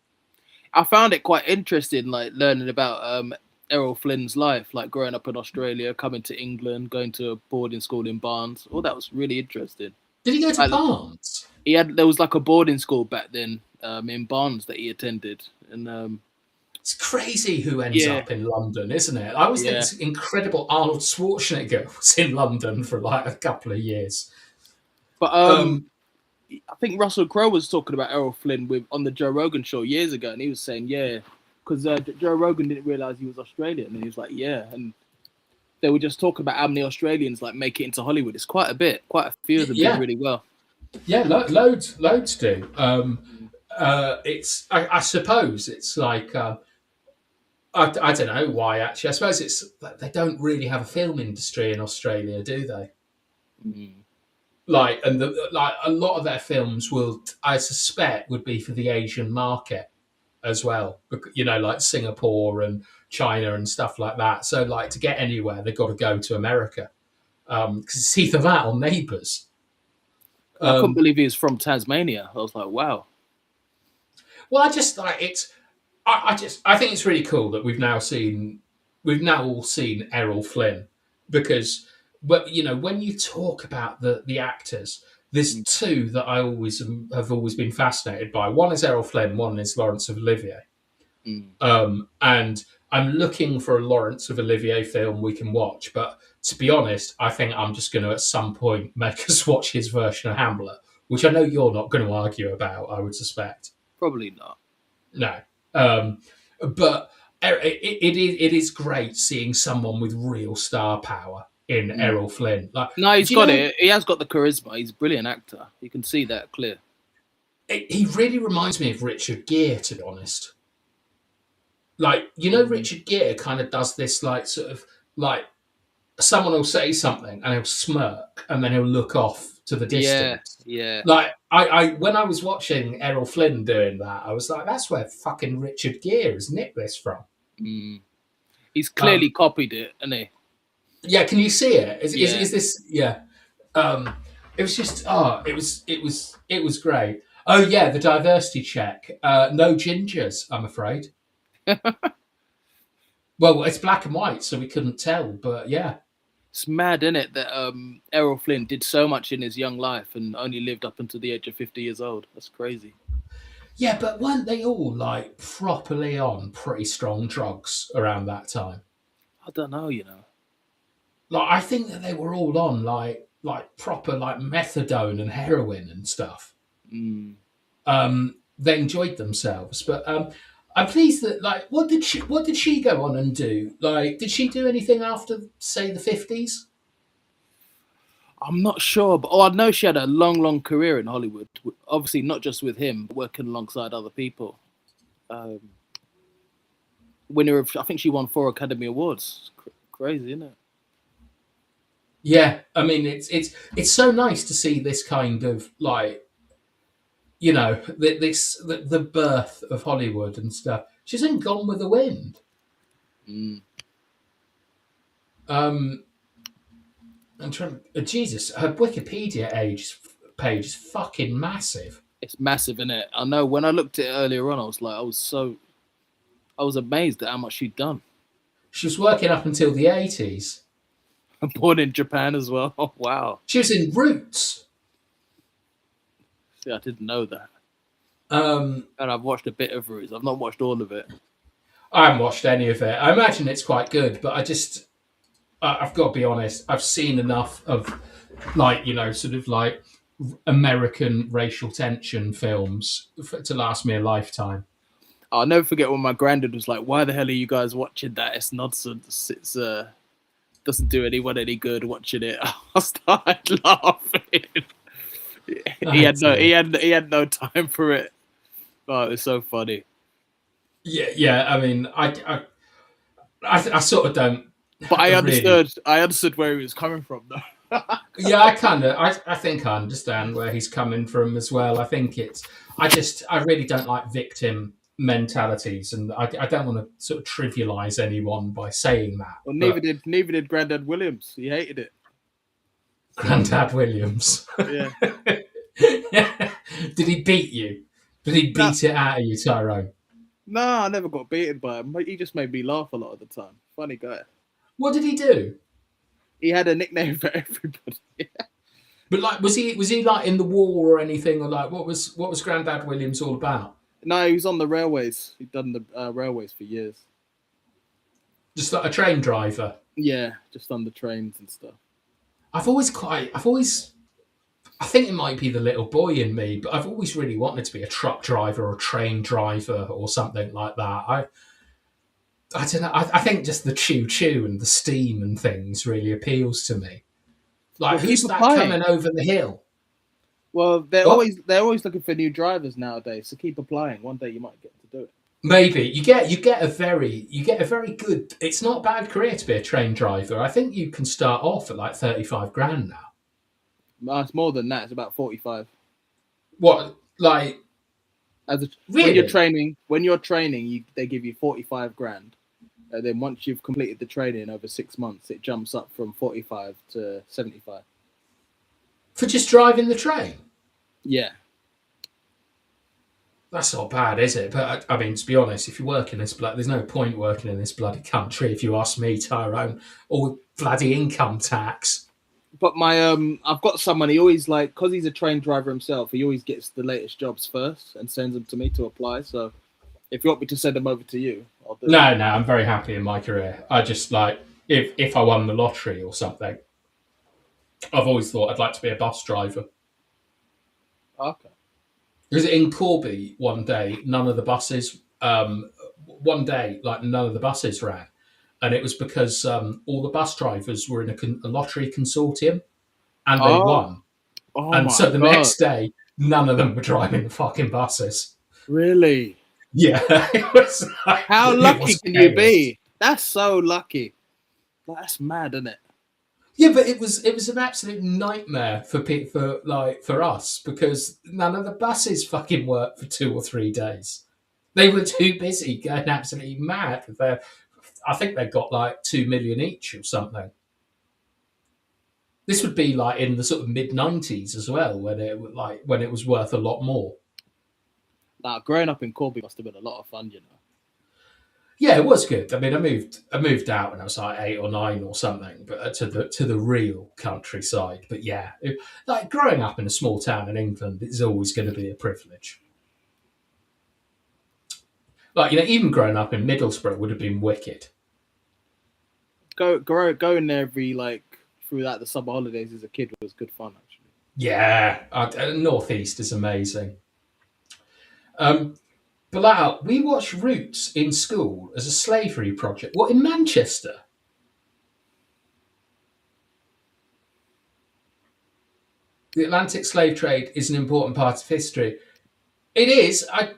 I found it quite interesting, like learning about Errol Flynn's life, like growing up in Australia, coming to England, going to a boarding school in Barnes. Oh, that was really interesting. Did he go to Like, Barnes? there was like a boarding school back then in Barnes that he attended, and it's crazy who ends up in London, isn't it? I always think it's incredible. Arnold Schwarzenegger was in London for like a couple of years. But I think Russell Crowe was talking about Errol Flynn on the Joe Rogan show years ago, and he was saying, because Joe Rogan didn't realize he was Australian, and he was like, and they were just talking about how many Australians like make it into Hollywood. It's quite a few of them do really well. Yeah, loads do. I suppose it's like I don't know why actually. I suppose it's they don't really have a film industry in Australia, do they? Mm. Like, and a lot of their films I suspect, would be for the Asian market as well. You know, like Singapore and China and stuff like that. So, like, to get anywhere, they've got to go to America because it's either that or Neighbours. I couldn't believe he was from Tasmania. I was like, wow. Well, I just like it's. I think it's really cool that we've now all seen Errol Flynn, because, but you know, when you talk about the actors, there's two that I have always been fascinated by. One is Errol Flynn, one is Laurence Olivier. And I'm looking for a Laurence Olivier film we can watch, but to be honest, I think I'm just going to at some point make us watch his version of Hamlet, which I know you're not going to argue about, I would suspect. Probably not. No. But it is great seeing someone with real star power in Errol Flynn. Like, no, he's got it. He has got the charisma. He's a brilliant actor. You can see that clear. He really reminds me of Richard Gere, to be honest. Like, you know, Richard Gere kind of does this, like, sort of, like, someone will say something and he'll smirk and then he'll look off to the distance. Yeah. Like, I when I was watching Errol Flynn doing that, I was like, that's where fucking Richard Gere has nicked this from. He's clearly copied it, hasn't he? Yeah, can you see it? Is this? Yeah. It was just. It was great. Oh yeah, the diversity check. No gingers, I'm afraid. Well, it's black and white, so we couldn't tell. But yeah, it's mad, isn't it, that Errol Flynn did so much in his young life and only lived up until the age of 50 years old. That's crazy. Yeah, but weren't they all like properly on pretty strong drugs around that time? I don't know, you know. Like, I think that they were all on like proper like methadone and heroin and stuff. They enjoyed themselves, but I'm pleased that, like, what did she go on and do? Like, did she do anything after, say, the 50s? I'm not sure, but I know she had a long career in Hollywood. Obviously, not just with him, but working alongside other people. Winner of, I think she won 4 Academy Awards. Crazy, isn't it? Yeah, I mean, it's so nice to see this kind of, like, you know, the birth of Hollywood and stuff. She's in Gone with the Wind. I'm trying. Jesus, her Wikipedia page is fucking massive. It's massive, isn't it? I know. When I looked at it earlier on, I was amazed at how much she'd done. She was working up until the 80s. Born in Japan as well. Oh, wow. She was in Roots. See, I didn't know that. And I've watched a bit of Roots. I've not watched all of it. I haven't watched any of it. I imagine it's quite good, but I've got to be honest. I've seen enough of, like, you know, sort of like American racial tension films to last me a lifetime. I'll never forget when my granddad was like, "Why the hell are you guys watching that? It's nonsense. It's doesn't do anyone any good watching it." I started laughing. He had no time for it. Oh, it was so funny. Yeah. I mean, I sort of don't. But I understood. Really. I understood where he was coming from, though. Yeah, I think I understand where he's coming from as well. I think I really don't like victim mentalities, and I don't want to sort of trivialize anyone by saying that. Well, neither did Grandad Williams. He hated it. Grandad Williams. Yeah. Did he beat you? Did he No, beat it out of you, Tyrone? no, I never got beaten by him. He just made me laugh a lot of the time. Funny guy. What did he do? He had a nickname for everybody. But like, was he like in the war or anything, or like what was Grandad Williams all about? No, he was on the railways. He'd done the railways for years. Just like a train driver. Yeah, just on the trains and stuff. I've always, I think it might be the little boy in me, but I've always really wanted to be a truck driver or a train driver or something like that. I don't know. I think just the choo and the steam and things really appeals to me. Like, Well, who's keep that applying. coming over the hill? Well, they're What? always looking for new drivers nowadays. So keep applying. One day you might get to do it. Maybe you get a very good. It's not a bad career to be a train driver. I think you can start off at like 35 grand now. No, it's more than that. It's about 45. What, like, When really? you're training, they give you 45 grand. And then once you've completed the training over 6 months, it jumps up from 45 to 75. For just driving the train? Yeah. That's not bad, is it? But I mean, to be honest, if you work in this there's no point working in this bloody country, if you ask me, Tyrone, or bloody income tax. But I've got someone. He always because he's a train driver himself. He always gets the latest jobs first and sends them to me to apply. So if you want me to send them over to you, I'll do it. No, I'm very happy in my career. I just if I won the lottery or something, I've always thought I'd like to be a bus driver. Okay. Because in Corby one day, none of the buses ran, and it was because all the bus drivers were in a lottery consortium, and they won. Oh And my so the God. next day, none of them were driving the fucking buses. Really? Yeah, it was like, How it lucky was can you chaos. be? That's so lucky. That's mad, isn't it? Yeah, but it was an absolute nightmare for us because none of the buses fucking worked for 2 or 3 days. They were too busy going absolutely mad with I think they got like 2 million each or something. This would be like in the sort of mid-90s as well, when it was worth a lot more. Now, growing up in Corby must have been a lot of fun, you know. Yeah, it was good. I mean, I moved out when I was like 8 or 9 or something, but to the real countryside. But yeah, like growing up in a small town in England is always going to be a privilege. Like, even growing up in Middlesbrough would have been wicked. Going there every through the summer holidays as a kid was good fun, actually. Yeah, Northeast is amazing. Bilal, we watched Roots in school as a slavery project. What, in Manchester? The Atlantic slave trade is an important part of history. It is. I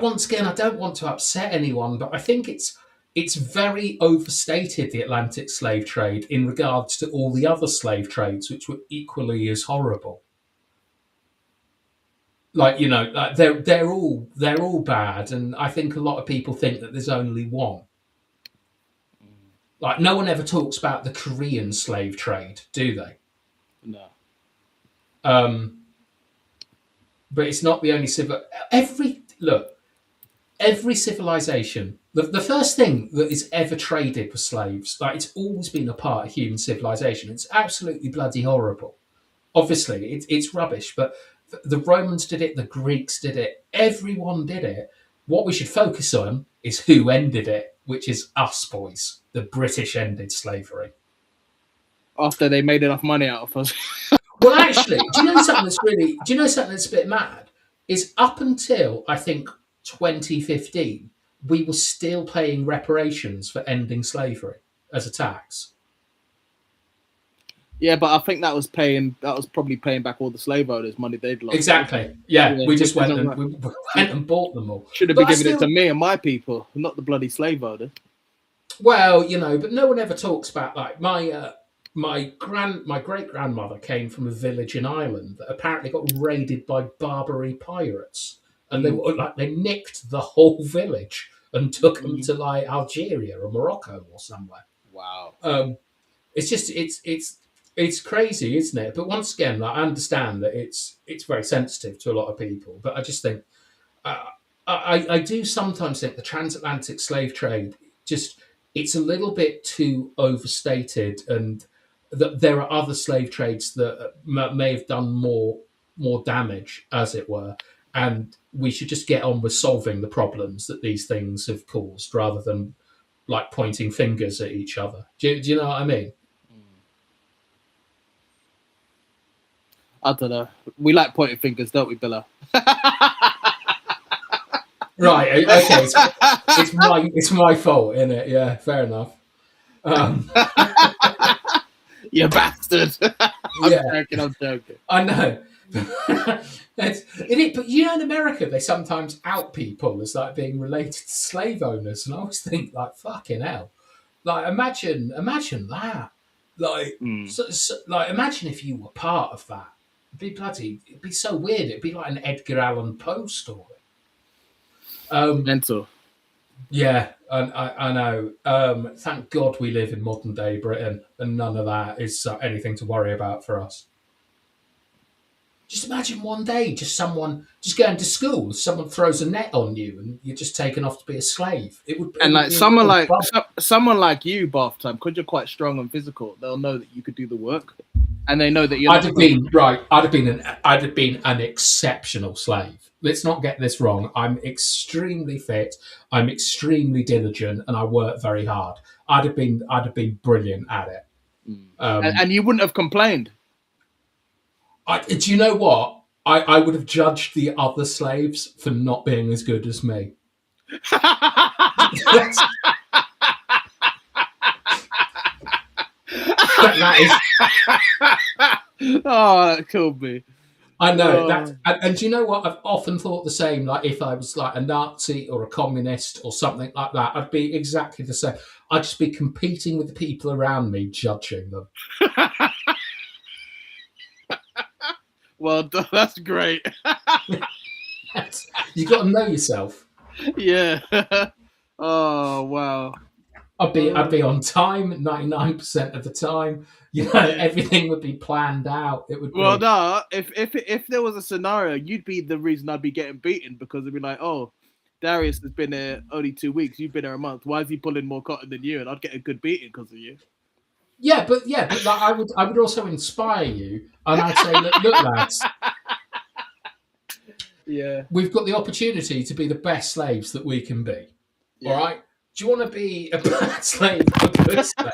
once again, I don't want to upset anyone, but I think it's very overstated, the Atlantic slave trade, in regards to all the other slave trades, which were equally as horrible. Like, they're all bad, and I think a lot of people think that there's only one. Like, no one ever talks about the Korean slave trade, do they? No. But it's not the only every civilization. The first thing that is ever traded was slaves. Like, it's always been a part of human civilization. It's absolutely bloody horrible. Obviously, it's rubbish, but the Romans did it, the Greeks did it, everyone did it. What we should focus on is who ended it, which is us boys. The British ended slavery. After they made enough money out of us. Well, actually, do you know something that's a bit mad? Is up until, I think, 2015, we were still paying reparations for ending slavery as a tax. Yeah, but I think that was probably paying back all the slave owners' money they'd lost. Exactly. Yeah, we just went isn't and bought them all. Should have been giving it to me and my people, not the bloody slave owners. Well, but no one ever talks about, like, my great grandmother came from a village in Ireland that apparently got raided by Barbary pirates, and they nicked the whole village and took them to like Algeria or Morocco or somewhere. Wow. It's just It's crazy, isn't it? But once again, like, I understand that it's very sensitive to a lot of people. But I just think uh, I do sometimes think the transatlantic slave trade just it's a little bit too overstated, and that there are other slave trades that may have done more damage, as it were, and we should just get on with solving the problems that these things have caused, rather than like pointing fingers at each other. Do you know what I mean? I don't know. We like pointing fingers, don't we, Billa? Right. Okay. It's my fault, isn't it? Yeah. Fair enough. You bastard! Yeah. I'm joking. I know. But you know, in America, they sometimes out people as like being related to slave owners, and I always think, like, fucking hell. Like, imagine that. Like, like, imagine if you were part of that. It'd be so weird. It'd be like an Edgar Allan Poe story. Mental. Yeah, I know. Thank God we live in modern day Britain, and none of that is anything to worry about for us. Just imagine one day, someone going to school, someone throws a net on you, and you're just taken off to be a slave. It would, and it like would someone like you, Bathtime, because you're quite strong and physical, they'll know that you could do the work, and they know that you're. I'd have been an exceptional slave. Let's not get this wrong. I'm extremely fit. I'm extremely diligent, and I work very hard. I'd have been brilliant at it. And you wouldn't have complained. Do you know what? I would have judged the other slaves for not being as good as me. Oh, that killed me. I know that, and do you know what? I've often thought the same. Like, if I was like a Nazi or a communist or something like that, I'd be exactly the same. I'd just be competing with the people around me, judging them. Well, that's great. You got to know yourself. Yeah. Oh wow. I'd be on time 99% of the time. You know, everything would be planned out. It would. Well, no. If there was a scenario, you'd be the reason I'd be getting beaten, because it'd be like, oh, Darius has been there only 2 weeks. You've been there a month. Why is he pulling more cotton than you? And I'd get a good beating because of you. Yeah, but like, I would also inspire you, and I'd say, look, lads. Yeah. We've got the opportunity to be the best slaves that we can be. Yeah. All right. Do you want to be a bad slave or a good slave?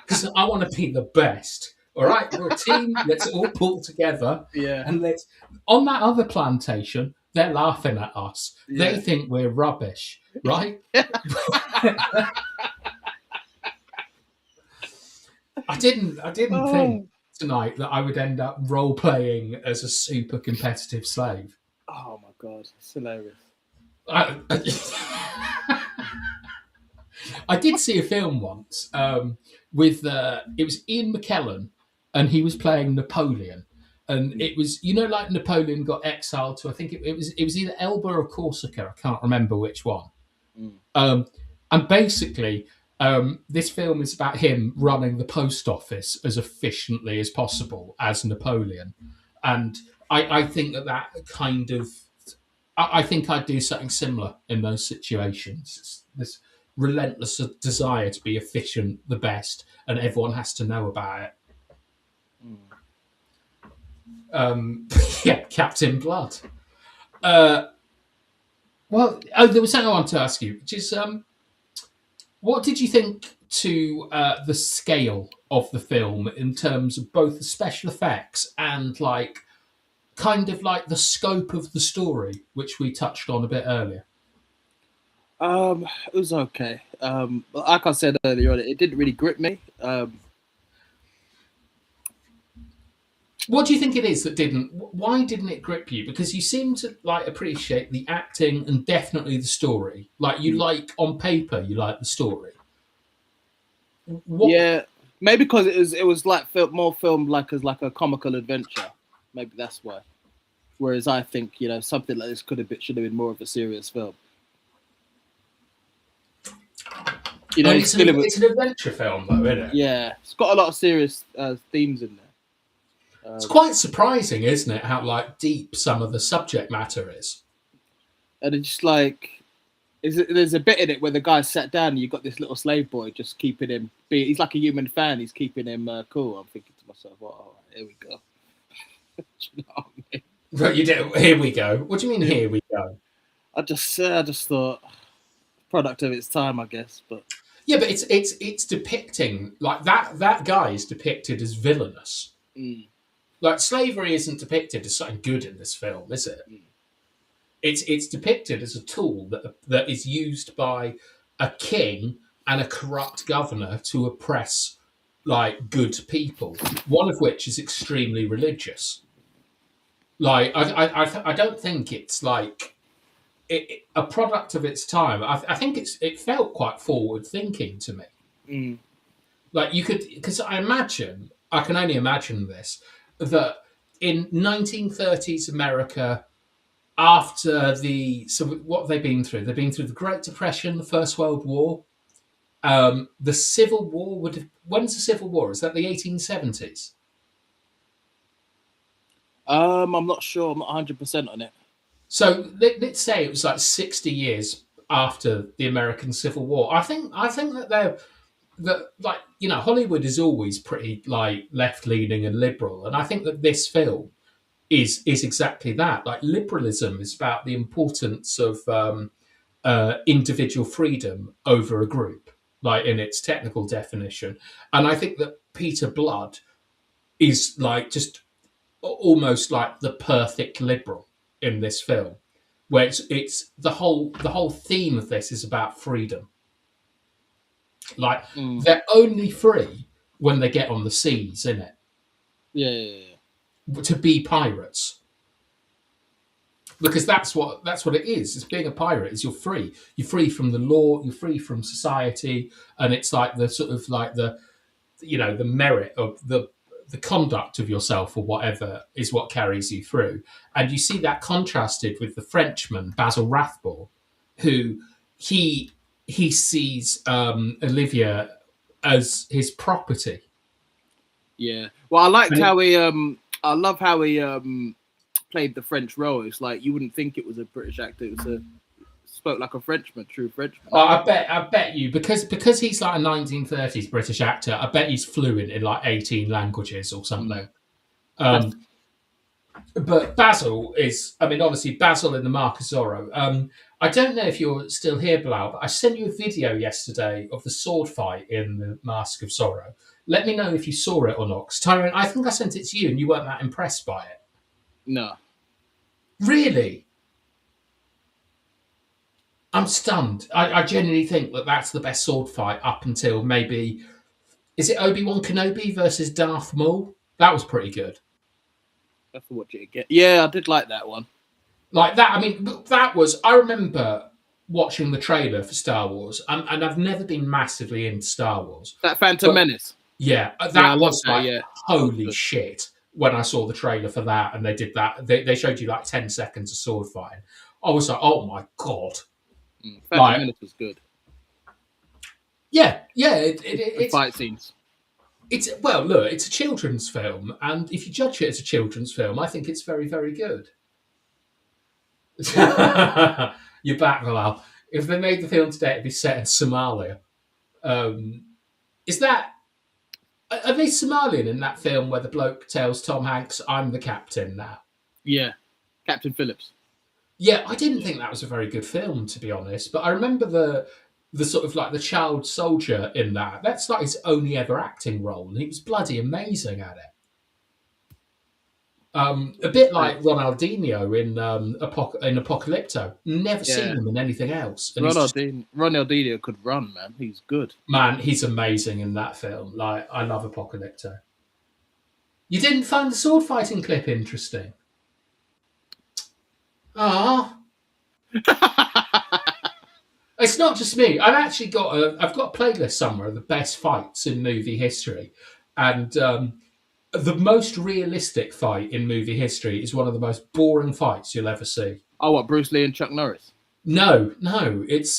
Because I want to be the best. All right. We're a team. Let's all pull together. Yeah. And on that other plantation, they're laughing at us. Yeah. They think we're rubbish. Right? I didn't think tonight that I would end up role playing as a super competitive slave. Oh my god, it's hilarious. I did see a film once with it was Ian McKellen, and he was playing Napoleon, and it was, you know, like Napoleon got exiled to, I think it was either Elba or Corsica, I can't remember which one. And basically, this film is about him running the post office as efficiently as possible as Napoleon. And I think that kind of, I think I'd do something similar in those situations. It's this relentless desire to be efficient, the best, and everyone has to know about it. Yeah, Captain Blood. Well, there was something I wanted to ask you, which is, what did you think to the scale of the film in terms of both the special effects and like kind of like the scope of the story, which we touched on a bit earlier? It was okay. Like I said earlier on, it didn't really grip me. What do you think it is that didn't? Why didn't it grip you? Because you seem to like appreciate the acting and definitely the story. Like you like on paper, you like the story. Yeah, maybe because it was like more filmed like as like a comical adventure. Maybe that's why. Whereas I think, you know, something like this should have been more of a serious film. You know, And he's dealing with it's an adventure film, though, isn't it? yeah. It's got a lot of serious themes in there. It's quite surprising, isn't it, how like deep some of the subject matter is. And it's just like there's a bit in it where the guy sat down and you've got this little slave boy just keeping him he's like a human fan, he's keeping him cool. I'm thinking to myself, oh, here we go. Do you know what I mean? Right, you did. Here we go. What do you mean? Here we go. I just thought product of its time, I guess. But yeah, but it's depicting like that guy is depicted as villainous. Like slavery isn't depicted as something good in this film, is it? It's depicted as a tool that is used by a king and a corrupt governor to oppress like good people. One of which is extremely religious. Like I don't think it's like a product of its time. I think it felt quite forward thinking to me. Like you could, because I can only imagine this, that in 1930s America, after what have they been through? They've been through the Great Depression, the First World War, the Civil War when's the Civil War? Is that the 1870s? I'm not sure. I'm not 100% on it. So let's say it was like 60 years after the American Civil War. I think that like, you know, Hollywood is always pretty like left leaning and liberal, and I think that this film is exactly that. Like liberalism is about the importance of individual freedom over a group, like in its technical definition. And I think that Peter Blood is like just almost like the perfect liberal in this film, where it's the whole theme of this is about freedom. Like they're only free when they get on the seas, isn't it? Yeah. To be pirates, because that's what it is. It's being a pirate. Is you're free. You're free from the law. You're free from society, and it's like the sort of like the, you know, the merit of the conduct of yourself or whatever is what carries you through. And you see that contrasted with the Frenchman Basil Rathbone, who he sees Olivia as his property. Yeah. Well, I liked how he I love how he played the French role. It's like you wouldn't think it was a British actor. It spoke like a Frenchman, true Frenchman. Oh, I bet you, because he's like a 1930s British actor, I bet he's fluent in like 18 languages or something. But Basil is, I mean, obviously Basil in the Mark of Zorro. I don't know if you're still here, Bilal, but I sent you a video yesterday of the sword fight in the Mask of Zorro. Let me know if you saw it or not. Because Tyrone, I think I sent it to you and you weren't that impressed by it. No. Really? I'm stunned. I genuinely think that that's the best sword fight up until maybe... Is it Obi-Wan Kenobi versus Darth Maul? That was pretty good. I have to watch it again. Yeah, I did like that one. Like that, I mean, that was... I remember watching the trailer for Star Wars, and I've never been massively into Star Wars. That Phantom Menace? Yeah, that was like, holy shit, when I saw the trailer for that, and they did that. They showed you like 10 seconds of sword fighting. I was like, oh my God. Phantom Menace was good. Yeah. It's fight scenes. Well, look, it's a children's film, and if you judge it as a children's film, I think it's very, very good. You're back, Bilal. If they made the film today, it'd be set in Somalia. Is that... Are they Somalian in that film where the bloke tells Tom Hanks, I'm the captain now? Yeah. Captain Phillips. Yeah, I didn't think that was a very good film, to be honest. But I remember the sort of like the child soldier in that. That's like his only ever acting role. And he was bloody amazing at it. A bit like Ronaldinho in Apocalypto. Never seen him in anything else. And Ronaldinho could run, man. He's good. Man, he's amazing in that film. Like, I love Apocalypto. You didn't find the sword fighting clip interesting? Ah. It's not just me. I've got a playlist somewhere of the best fights in movie history. And the most realistic fight in movie history is one of the most boring fights you'll ever see. Oh, what, Bruce Lee and Chuck Norris? No, no, it's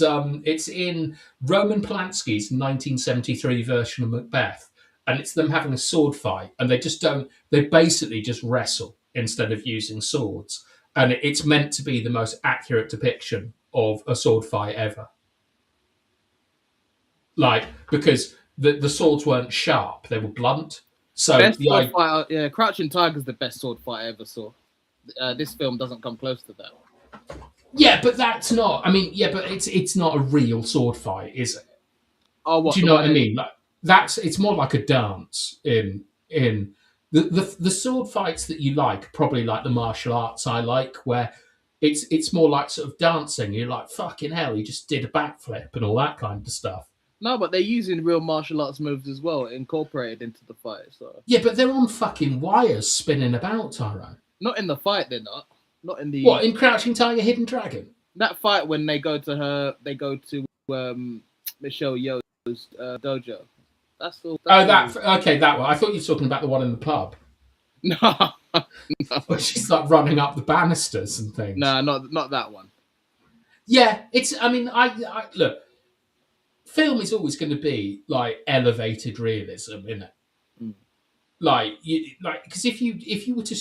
in Roman Polanski's 1973 version of Macbeth, and it's them having a sword fight, and they just don't. They basically just wrestle instead of using swords, and it's meant to be the most accurate depiction of a sword fight ever. Like because the swords weren't sharp; they were blunt. So Best sword fight, yeah, Crouching Tiger's the best sword fight I ever saw. This film doesn't come close to that. yeah, but that's not. I mean, yeah, but it's not a real sword fight, is it? Oh, Do what you the know what one I in? mean? Like it's more like a dance in the sword fights that you like, probably like the martial arts I like, where it's more like sort of dancing. You're like fucking hell, you just did a backflip and all that kind of stuff. No, but they're using real martial arts moves as well, incorporated into the fight. So Yeah, but they're on fucking wires spinning about, Tyrone. not in the fight, they're not. Not in the What in Crouching Tiger, Hidden Dragon? that fight when they go to Michelle Yeoh's dojo. That's all. Oh, That's that okay, that one. I thought you were talking about the one in the pub all. No, where she's like running up the banisters and things. no, not that one. Yeah, it's. I mean, I look. Film is always going to be like elevated realism, isn't it? Mm. Like because if you were to,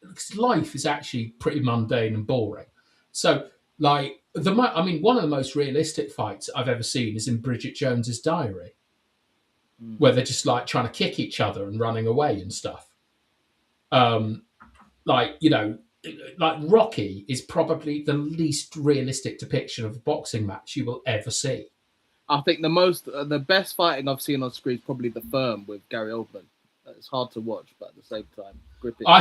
because life is actually pretty mundane and boring. So like I mean, one of the most realistic fights I've ever seen is in Bridget Jones's Diary, where they're just like trying to kick each other and running away and stuff. Um, like like Rocky is probably the least realistic depiction of a boxing match you will ever see. I think the best fighting I've seen on screen is probably The Firm with Gary Oldman. It's hard to watch, but at the same time, gripping. I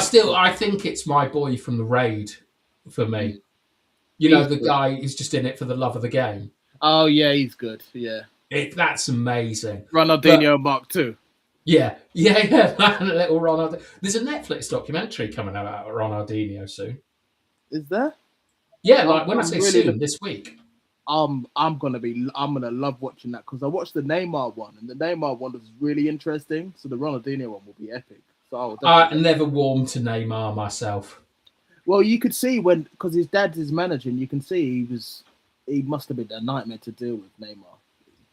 think it's My Boy from the Raid for me. You know, the guy is just in it for the love of the game. Oh yeah, he's good. Yeah, That's amazing. Ronaldinho Mark II. Yeah. That little Ronald. There's a Netflix documentary coming out about Ronaldinho soon. Is there? Yeah, like when I say really soon, this week. I'm gonna love watching that because I watched the Neymar one and the Neymar one was really interesting. So the Ronaldinho one will be epic. So I never warmed to Neymar myself. Well, you could see because his dad's his manager, and you can see he must have been a nightmare to deal with. Neymar,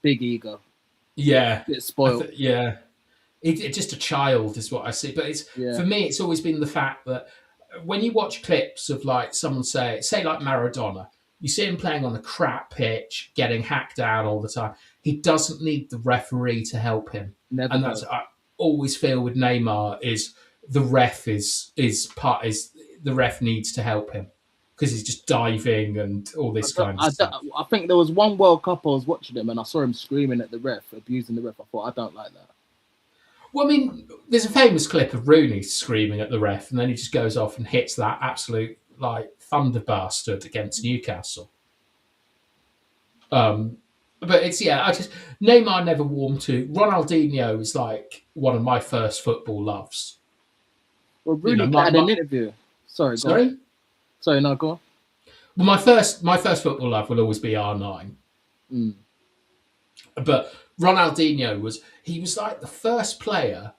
big ego. Yeah, Bit spoiled. Yeah, it's just a child is what I see. But for me, it's always been the fact that when you watch clips of like someone say like Maradona, you see him playing on a crap pitch, getting hacked down all the time. He doesn't need the referee to help him. Never. And that's I always feel with Neymar is the ref is the ref needs to help him because he's just diving and all this kind of stuff. I think there was one World Cup I was watching him and I saw him screaming at the ref, abusing the ref. I thought, I don't like that. Well, I mean, there's a famous clip of Rooney screaming at the ref, and then he just goes off and hits that absolute like thunder bastard against Newcastle. But it's Neymar never warmed to. Ronaldinho is like one of my first football loves. Well, Rooney had an interview. Sorry. Sorry, no, go on. Well, my first football love will always be R9. But Ronaldinho was like the first player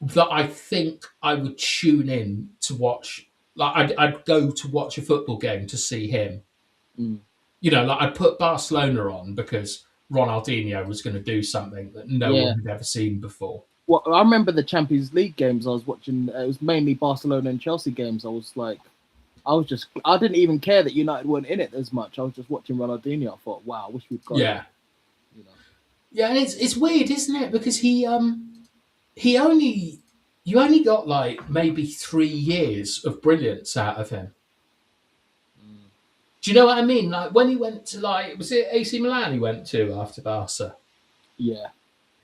that I think I would tune in to watch. Like I'd go to watch a football game to see him. You know, like I'd put Barcelona on because Ronaldinho was going to do something that no one had ever seen before. Well, I remember the Champions League games I was watching. It was mainly Barcelona and Chelsea games. I didn't even care that United weren't in it as much. I was just watching Ronaldinho. I thought, wow, I wish we'd got him. You know. Yeah, and it's weird, isn't it? Because you only got like maybe 3 years of brilliance out of him. Do you know what I mean? Like when he went to was it AC Milan he went to after Barca? Yeah.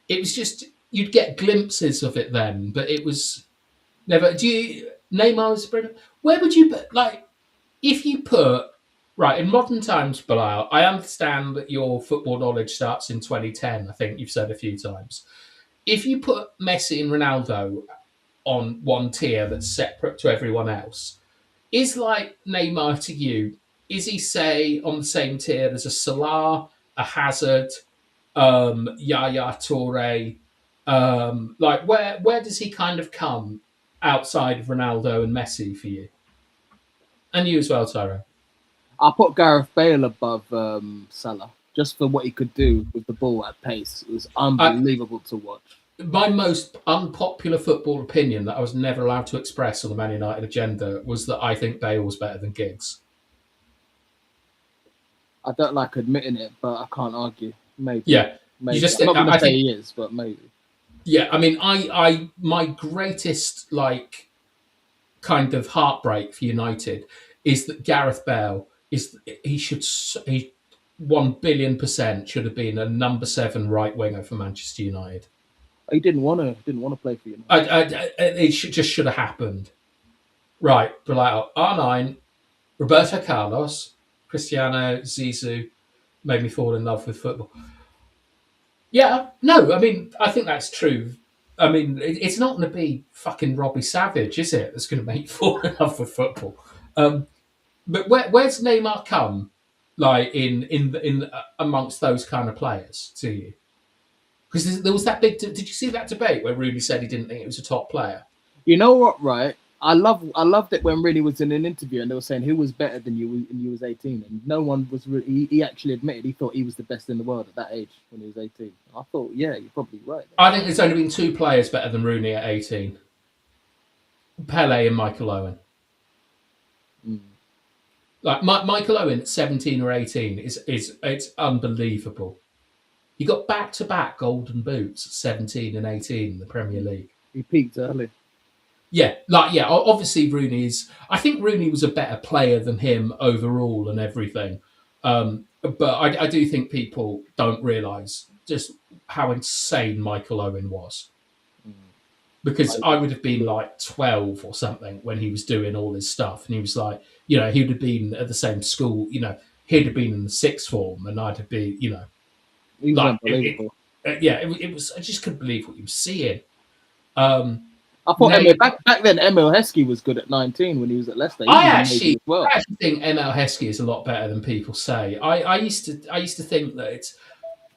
It was just you'd get glimpses of it then, but it was never. Neymar was brilliant. Where would you put if you put in modern times, Bilal? I understand that your football knowledge starts in 2010. I think you've said a few times. If you put Messi and Ronaldo on one tier that's separate to everyone else, is Neymar to you? Is he, say, on the same tier as a Salah, a Hazard, Yaya Toure? Where does he kind of come outside of Ronaldo and Messi for you? And you as well, Tyrone. I put Gareth Bale above Salah just for what he could do with the ball at pace. It was I, unbelievable to watch. my most unpopular football opinion that I was never allowed to express on the Man United agenda was that I think Bale was better than Giggs. I don't like admitting it, but I can't argue. Maybe. Yeah, Maybe. you just I'm think, not going to say think he is, but maybe. Yeah, I mean, I my greatest like kind of heartbreak for United is that Gareth Bale he 1,000,000,000% should have been a number 7 right winger for Manchester United. He didn't want to play for United. It should have happened. Right, Breakout, R9, Roberto Carlos, Cristiano, Zizou made me fall in love with football. Yeah, no, I mean, I think that's true. I mean, it's not going to be fucking Robbie Savage, is it? That's going to make you fall in love with football. But where's Neymar come, like in amongst those kind of players to you? Because there was that big. Did you see that debate where Rooney said he didn't think it was a top player? You know what, right? I loved it when Rooney was in an interview and they were saying who was better than you when you was 18, and no one was really. He actually admitted he thought he was the best in the world at that age when he was 18. I thought, yeah, you're probably right. I think there's only been 2 players better than Rooney at 18: Pele and Michael Owen. Like Michael Owen at 17 or 18 is it's unbelievable. He got back-to-back golden boots at 17 and 18 in the Premier League. He peaked early. Yeah, obviously Rooney's. I think Rooney was a better player than him overall and everything. But I do think people don't realise just how insane Michael Owen was. Because I would have been like 12 or something when he was doing all his stuff. And he was like, he would have been at the same school, he'd have been in the 6th form and I'd have been, He was like, unbelievable. it was, I just couldn't believe what you were seeing. I thought back then Emil Heskey was good at 19 when he was at Leicester. I actually think Emil Heskey is a lot better than people say. I used to think that it's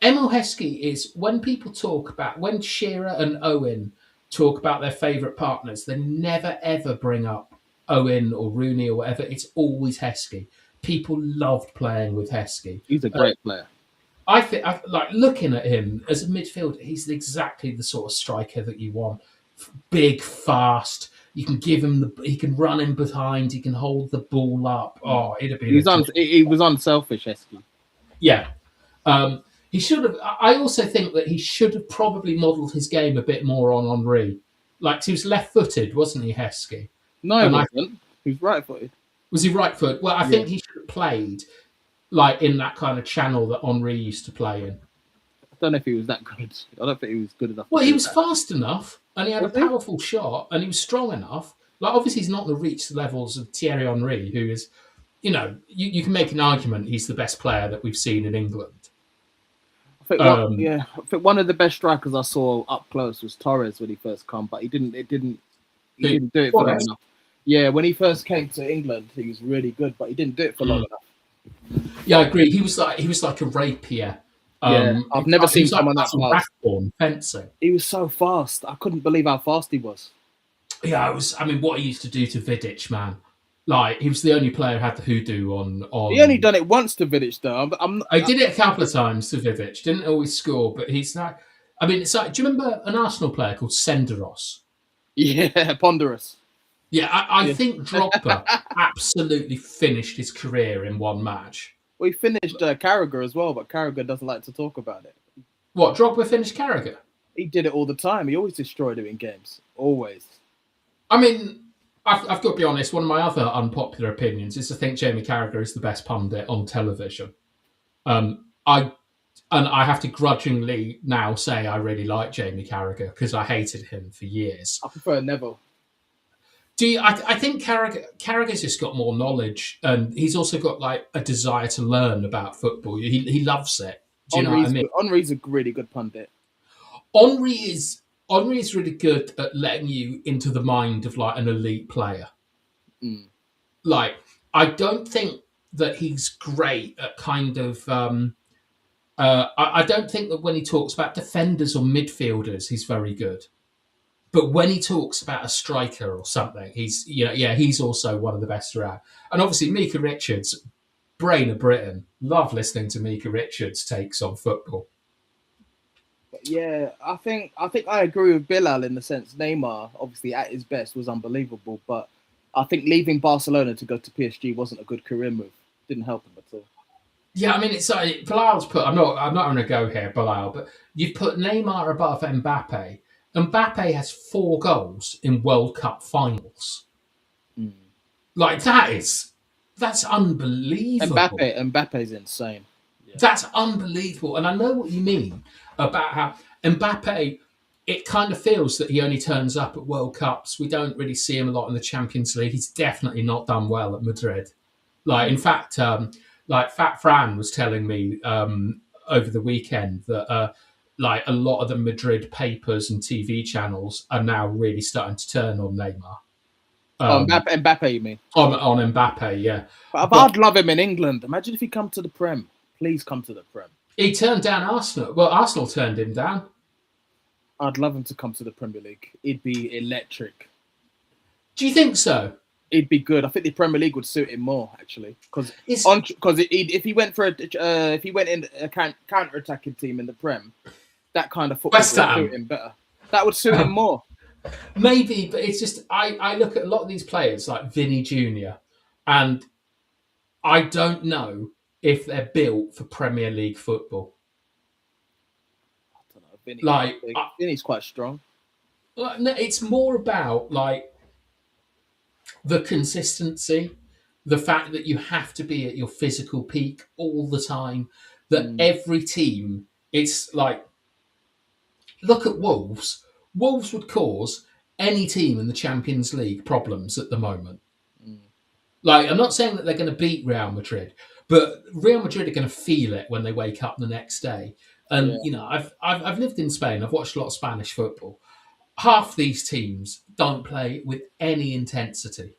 Emil Heskey is when people talk about when Shearer and Owen talk about their favourite partners, they never ever bring up Owen or Rooney or whatever. It's always Heskey. People loved playing with Heskey. He's a great player. I think, like looking at him as a midfielder, he's exactly the sort of striker that you want. Big, fast. You can give him he can run in behind. He can hold the ball up. Oh, it'd be. He was unselfish, Heskey. Yeah, he should have. I also think that he should have probably modelled his game a bit more on Henry. Like he was left-footed, wasn't he, Heskey? No, he wasn't. He was right-footed. Was he right-footed? Well, I think he should have played like in that kind of channel that Henry used to play in. I don't know if he was that good. I don't think he was good enough. Well, he was fast enough, and he had a powerful shot, and he was strong enough. Like, obviously, he's not going to reach the levels of Thierry Henry, who is, you can make an argument he's the best player that we've seen in England. I think one of the best strikers I saw up close was Torres when he first come, but he didn't do it for long enough. Yeah, when he first came to England, he was really good, but he didn't do it for long enough. Yeah, I agree. He was like a rapier. I've never seen someone that fast. Fencing. He was so fast. I couldn't believe how fast he was. Yeah, what he used to do to Vidic, man. Like, he was the only player who had the hoodoo on. He only done it once to Vidic, though. I did it a couple of times to Vidic. Didn't always score, but he's like. I mean, it's like. Do you remember an Arsenal player called Senderos? Yeah, ponderous. Yeah, I think Drogba absolutely finished his career in one match. Well, he finished Carragher as well, but Carragher doesn't like to talk about it. What, Drogba finished Carragher? He did it all the time. He always destroyed it in games. Always. I mean, I've got to be honest, one of my other unpopular opinions is to think Jamie Carragher is the best pundit on television. I have to grudgingly now say I really like Jamie Carragher because I hated him for years. I prefer Neville. I think Carragher's just got more knowledge, and he's also got like a desire to learn about football. He loves it. Do you know what I mean? Henry's a really good pundit. Henry is really good at letting you into the mind of like an elite player. Like, I don't think that he's great at kind of. I don't think that when he talks about defenders or midfielders, he's very good. But when he talks about a striker or something, he's also one of the best around. And obviously, Mika Richards, Brain of Britain. Love listening to Mika Richards' takes on football. But yeah, I think I agree with Bilal in the sense Neymar, obviously at his best, was unbelievable, but I think leaving Barcelona to go to PSG wasn't a good career move. Didn't help him at all. Yeah, I mean, it's like Bilal's put. I'm not going to go here, Bilal, but you've put Neymar above Mbappe. Mbappe has 4 goals in World Cup finals. Mm. Like that's unbelievable. Mbappe's insane. Yeah. That's unbelievable. And I know what you mean about how Mbappe. It kind of feels that he only turns up at World Cups. We don't really see him a lot in the Champions League. He's definitely not done well at Madrid. Like, in fact, like Fat Fran was telling me over the weekend that like a lot of the Madrid papers and TV channels are now really starting to turn on Neymar. Oh, Mbappe, you mean? On Mbappe, yeah. But But I'd love him in England. Imagine if he come to the Prem. Please come to the Prem. he turned down Arsenal. Well, Arsenal turned him down. I'd love him to come to the Premier League. It'd be electric. Do you think so? It'd be good. I think the Premier League would suit him more actually, because It's if he went for if he went in a counter-attacking team in the Prem, that kind of football would West Ham. suit him better. That would suit him more. Maybe, but it's just I look at a lot of these players like Vinny Jr. and I don't know if they're built for Premier League football. I don't know. Vinny's Like, quite big. Vinny's quite strong. No, it's more about like the consistency, the fact that you have to be at your physical peak all the time. That every team, it's like look at Wolves. Wolves would cause any team in the Champions League problems at the moment. Like, I'm not saying that they're going to beat Real Madrid, but Real Madrid are going to feel it when they wake up the next day. And Yeah. you know, I've lived in Spain. I've watched a lot of Spanish football. Half these teams don't play with any intensity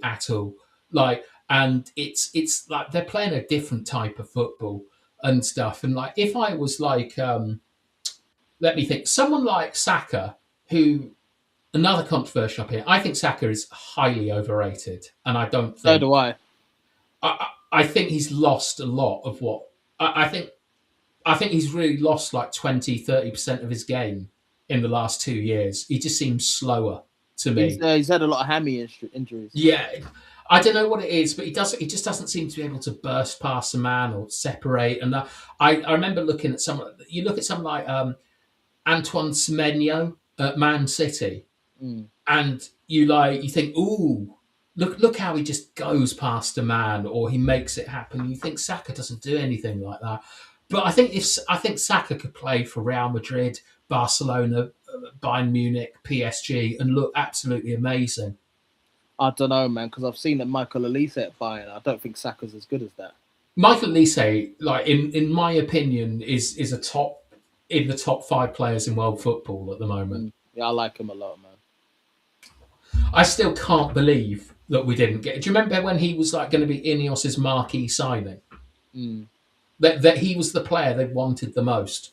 at all. Like, and it's like they're playing a different type of football and stuff. And like, if I was like, let me think, someone like Saka, who another controversial opinion, I think Saka is highly overrated, and I don't So think do I. I think he's lost a lot of what I think he's really lost like 20-30% of his game in the last 2 years. He just seems slower to me. He's had a lot of hammy injuries. Yeah, I don't know what it is, but he just doesn't seem to be able to burst past a man or separate. And I remember looking at someone. You look at someone like Antoine Semenyo at Man City, and you think, ooh, look how he just goes past a man or he makes it happen. You think Saka doesn't do anything like that. But I think Saka could play for Real Madrid, Barcelona, Bayern Munich, PSG, and look absolutely amazing. I don't know, man, because I've seen that Michael Olise at Bayern. I don't think Saka's as good as that. Michael Olise, like in my opinion, is a top in the top 5 players in world football at the moment. Yeah, I like him a lot, man. I still can't believe that we didn't get. Do you remember when he was like going to be Ineos's marquee signing? That he was the player they wanted the most,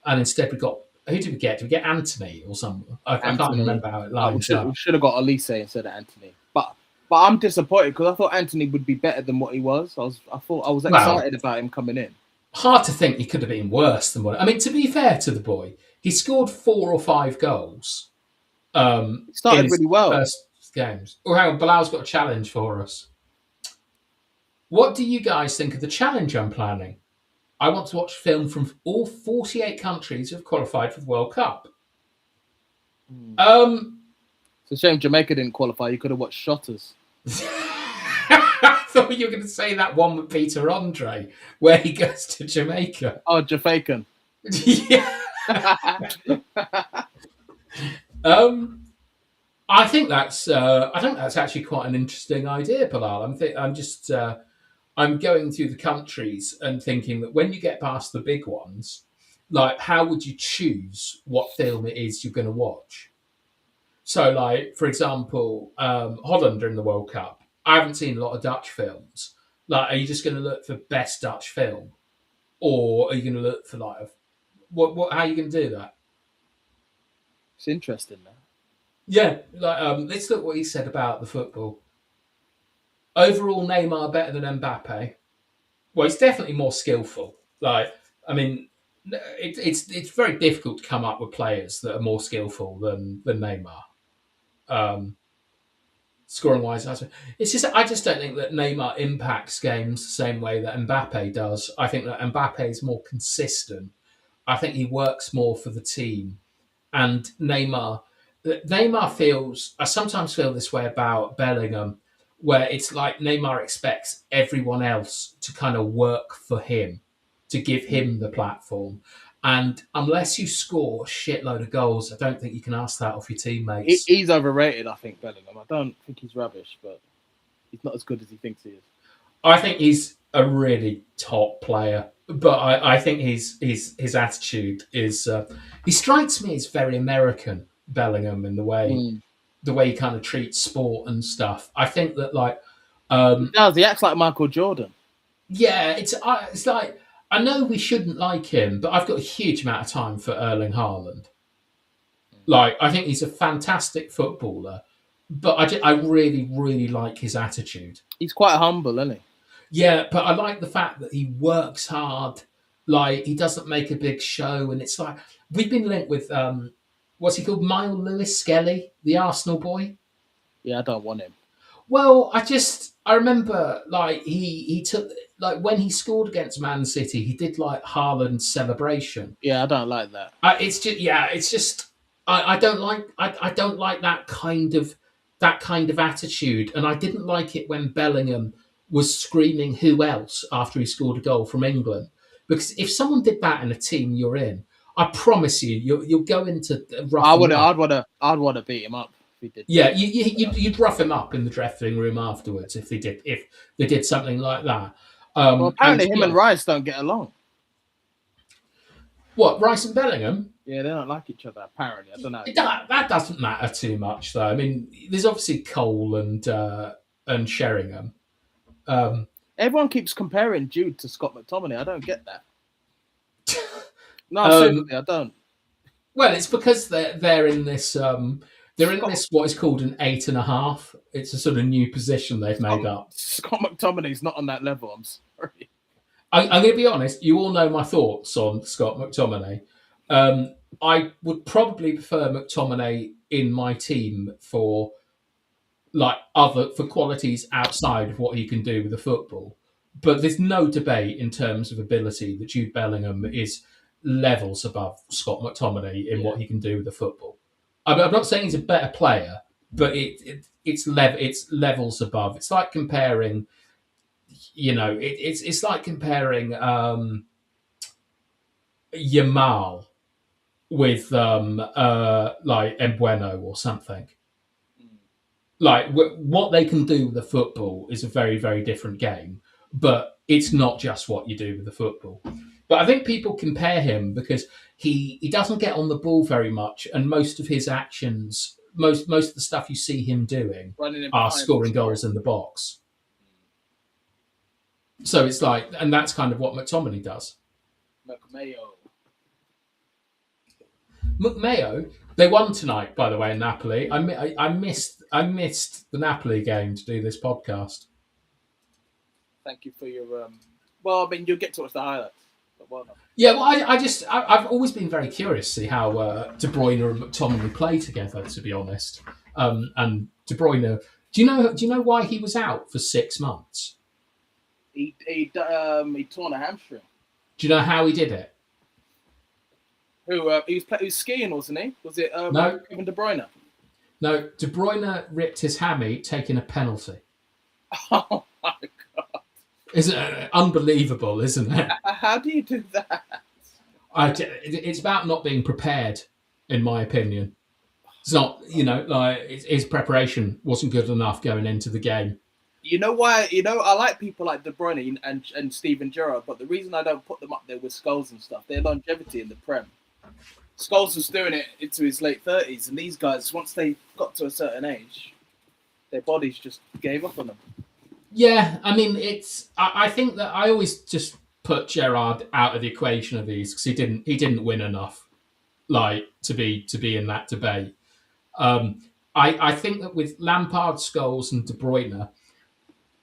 and instead we got who did we get? Did we get Anthony or something? I can't remember how it lines up. We should have got Olise instead of Anthony, but I'm disappointed because I thought Anthony would be better than what he was. I was excited about him coming in. Hard to think he could have been worse than what. I mean, to be fair to the boy, he scored 4 or 5 goals. He started really well. First games. Oh, hang on, Bilal's got a challenge for us. What do you guys think of the challenge I'm planning? I want to watch film from all 48 countries who have qualified for the World Cup. It's a shame Jamaica didn't qualify. You could have watched Shotters. I thought you were going to say that one with Peter Andre, where he goes to Jamaica. Oh, Jamaican. Yeah. I think that's actually quite an interesting idea, Bilal. I'm going through the countries and thinking that when you get past the big ones, like how would you choose what film it is you're going to watch? So, like for example, Holland are in the World Cup. I haven't seen a lot of Dutch films. Like, are you just going to look for best Dutch film, or are you going to look for like what? How are you going to do that? It's interesting, man. Yeah, like let's look what he said about the football. overall, Neymar better than Mbappe. Well, he's definitely more skillful. Like, I mean, it's very difficult to come up with players that are more skillful than Neymar. Um, Scoring wise, it's just I just don't think that Neymar impacts games the same way that Mbappe does. I think that Mbappe is more consistent. I think he works more for the team, and Neymar feels. I sometimes feel this way about Bellingham, where it's like Neymar expects everyone else to kind of work for him, to give him the platform. And unless you score a shitload of goals, I don't think you can ask that of your teammates. He's overrated, I think, Bellingham. I don't think he's rubbish, but he's not as good as he thinks he is. I think he's a really top player, but I think his attitude is. He strikes me as very American, Bellingham, in the way he kind of treats sport and stuff. I think that He um, does. He acts like Michael Jordan. yeah, it's like I know we shouldn't like him, but I've got a huge amount of time for Erling Haaland. Like I think he's a fantastic footballer, but I really really like his attitude. He's quite humble, isn't he? Yeah, but I like the fact that he works hard. Like he doesn't make a big show, and it's like we've been linked with what's he called, Miles Lewis Skelly, the Arsenal boy. Yeah, I don't want him. Well, I remember like he took like when he scored against Man City, he did like Haaland's celebration. Yeah, I don't like that. It's just I don't like that kind of attitude, and I didn't like it when Bellingham was screaming "Who else?" after he scored a goal from England, because if someone did that in a team you're in, I promise you'll go into rough I him would. up. I'd want to beat him up if he did. Yeah, you'd rough him up in the dressing room afterwards if they did something like that. Well, And apparently him and Rice don't get along. what, Rice and Bellingham? Yeah, they don't like each other. Apparently, I don't know. That doesn't matter too much, though. I mean, there's obviously Cole and Sheringham. Everyone keeps comparing Jude to Scott McTominay. I don't get that. No, Um, seriously, I don't. well, it's because they're in this what is called an 8.5. It's a sort of new position they've made up. Scott McTominay's not on that level. I'm sorry. I'm going to be honest. You all know my thoughts on Scott McTominay. I would probably prefer McTominay in my team for for qualities outside of what he can do with the football. But there's no debate in terms of ability that Jude Bellingham is levels above Scott McTominay in what he can do with the football. I'm not saying he's a better player, but it's levels above. It's like comparing, it's like comparing Yamal with like Embueno or something. Like what they can do with the football is a very very different game, but it's not just what you do with the football. But I think people compare him because he doesn't get on the ball very much, and most of his actions, most of the stuff you see him doing, are scoring goals in the box. So it's like, and that's kind of what McTominay does. McMayo, they won tonight, by the way, in Napoli. I missed the Napoli game to do this podcast. Thank you for your. Well, I mean, you'll get to watch the highlights. But well done. Yeah, well, I've always been very curious to see how De Bruyne and McTominay play together. To be honest, and De Bruyne, do you know why he was out for 6 months? He torn a hamstring. Do you know how he did it? He was skiing, wasn't he? Was it No. Kevin De Bruyne? No, De Bruyne ripped his hammy taking a penalty. Oh my god! Is unbelievable, isn't it? How do you do that? It's about not being prepared, in my opinion. It's not, like his preparation wasn't good enough going into the game. You know why? I like people like De Bruyne and Steven Gerrard, but the reason I don't put them up there with Scholes and stuff, their longevity in the Prem. Scholes was doing it into his late 30s, and these guys, once they got to a certain age, their bodies just gave up on them. Yeah, I mean, I think that I always just put Gerrard out of the equation of these because he didn't win enough, like to be in that debate. I think that with Lampard, Scholes, and De Bruyne,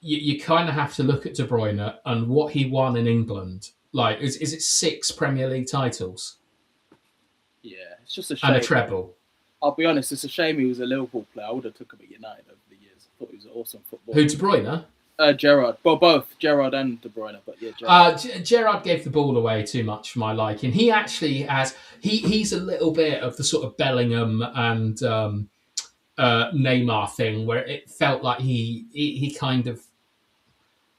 you kind of have to look at De Bruyne and what he won in England. Like, is it 6 Premier League titles Yeah, it's just a and a shame. treble? I'll be honest, it's a shame he was a Liverpool player. I would have took him at United over the years. I thought he was an awesome footballer. Who, De Bruyne? Gerrard. Well, both Gerrard and De Bruyne, but yeah, Gerrard. Gerrard gave the ball away too much for my liking. He actually has. He's a little bit of the sort of Bellingham and Neymar thing, where it felt like he kind of.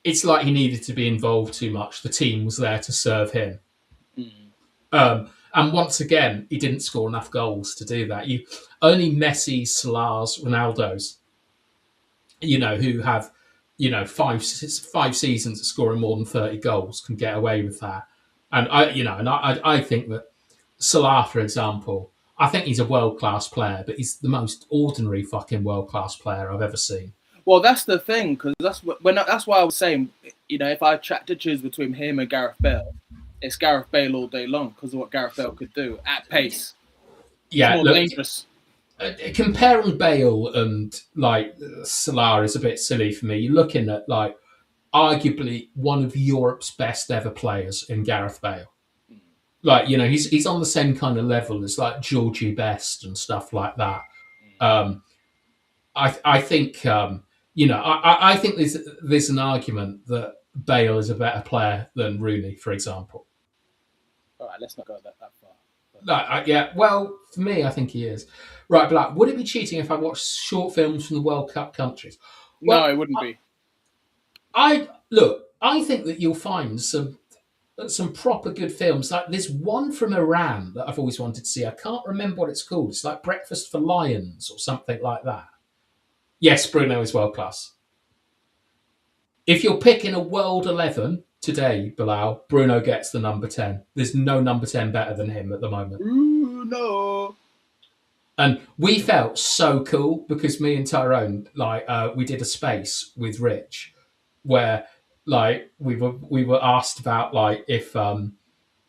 It's like he needed to be involved too much. The team was there to serve him. And once again, he didn't score enough goals to do that. Only Messi, Salah's, Ronaldo's, who have, 5 seasons of scoring more than 30 goals can get away with that. And I think that Salah, for example, I think he's a world-class player, but he's the most ordinary fucking world-class player I've ever seen. Well, that's the thing, because that's why I was saying, if I had to choose between him and Gareth Bale, it's Gareth Bale all day long because of what Gareth Bale could do at pace. Yeah, it's more dangerous. Comparing Bale and Salah is a bit silly for me. You're looking at arguably one of Europe's best ever players in Gareth Bale. He's on the same kind of level as Georgie Best and stuff like that. I think I think there's an argument that Bale is a better player than Rooney, for example. All right, let's not go that far. Yeah, well, for me, I think he is. Right, but would it be cheating if I watched short films from the World Cup countries? Well, no, it wouldn't be. I think that you'll find some proper good films. Like there's one from Iran that I've always wanted to see. I can't remember what it's called. It's like Breakfast for Lions or something like that. Yes, Bruno is world class. If you're picking a World 11 today, Bilal, Bruno gets the number 10. There's no number 10 better than him at the moment. Bruno. And we felt so cool because me and Tyrone, we did a space with Rich where we were asked about if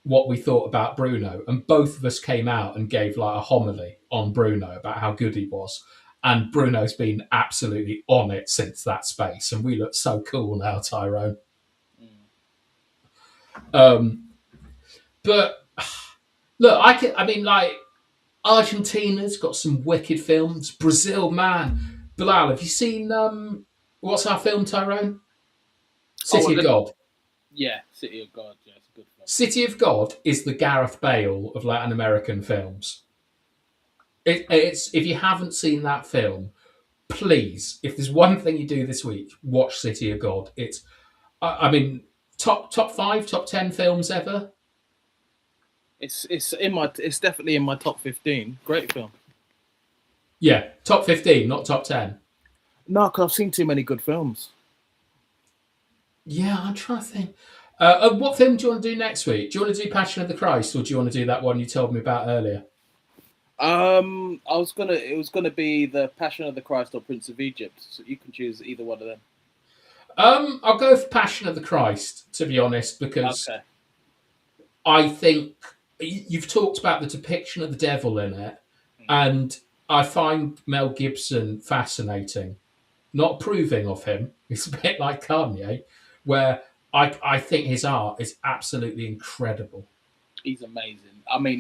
what we thought about Bruno, and both of us came out and gave a homily on Bruno about how good he was. And Bruno's been absolutely on it since that space, and we look so cool now, Tyrone. But look, Argentina's got some wicked films. Brazil, man. Bilal, have you seen what's our film, Tyrone? City of God. Yeah, City of God. Yeah, it's a good film. City of God is the Gareth Bale of Latin American films. It's if you haven't seen that film, please, if there's one thing you do this week, watch City of God. It's, top 5, top 10 films ever. It's definitely in my top 15. Great film. Yeah, top 15, not top 10. No, because I've seen too many good films. Yeah, I'm trying to think. What film do you want to do next week? Do you want to do Passion of the Christ, or do you want to do that one you told me about earlier? It was gonna be the Passion of the Christ or Prince of Egypt. So you can choose either one of them. I'll go for Passion of the Christ, to be honest, because I think you've talked about the depiction of the devil in it, and I find Mel Gibson fascinating. Not approving of him. It's a bit like Kanye, where I think his art is absolutely incredible. He's amazing.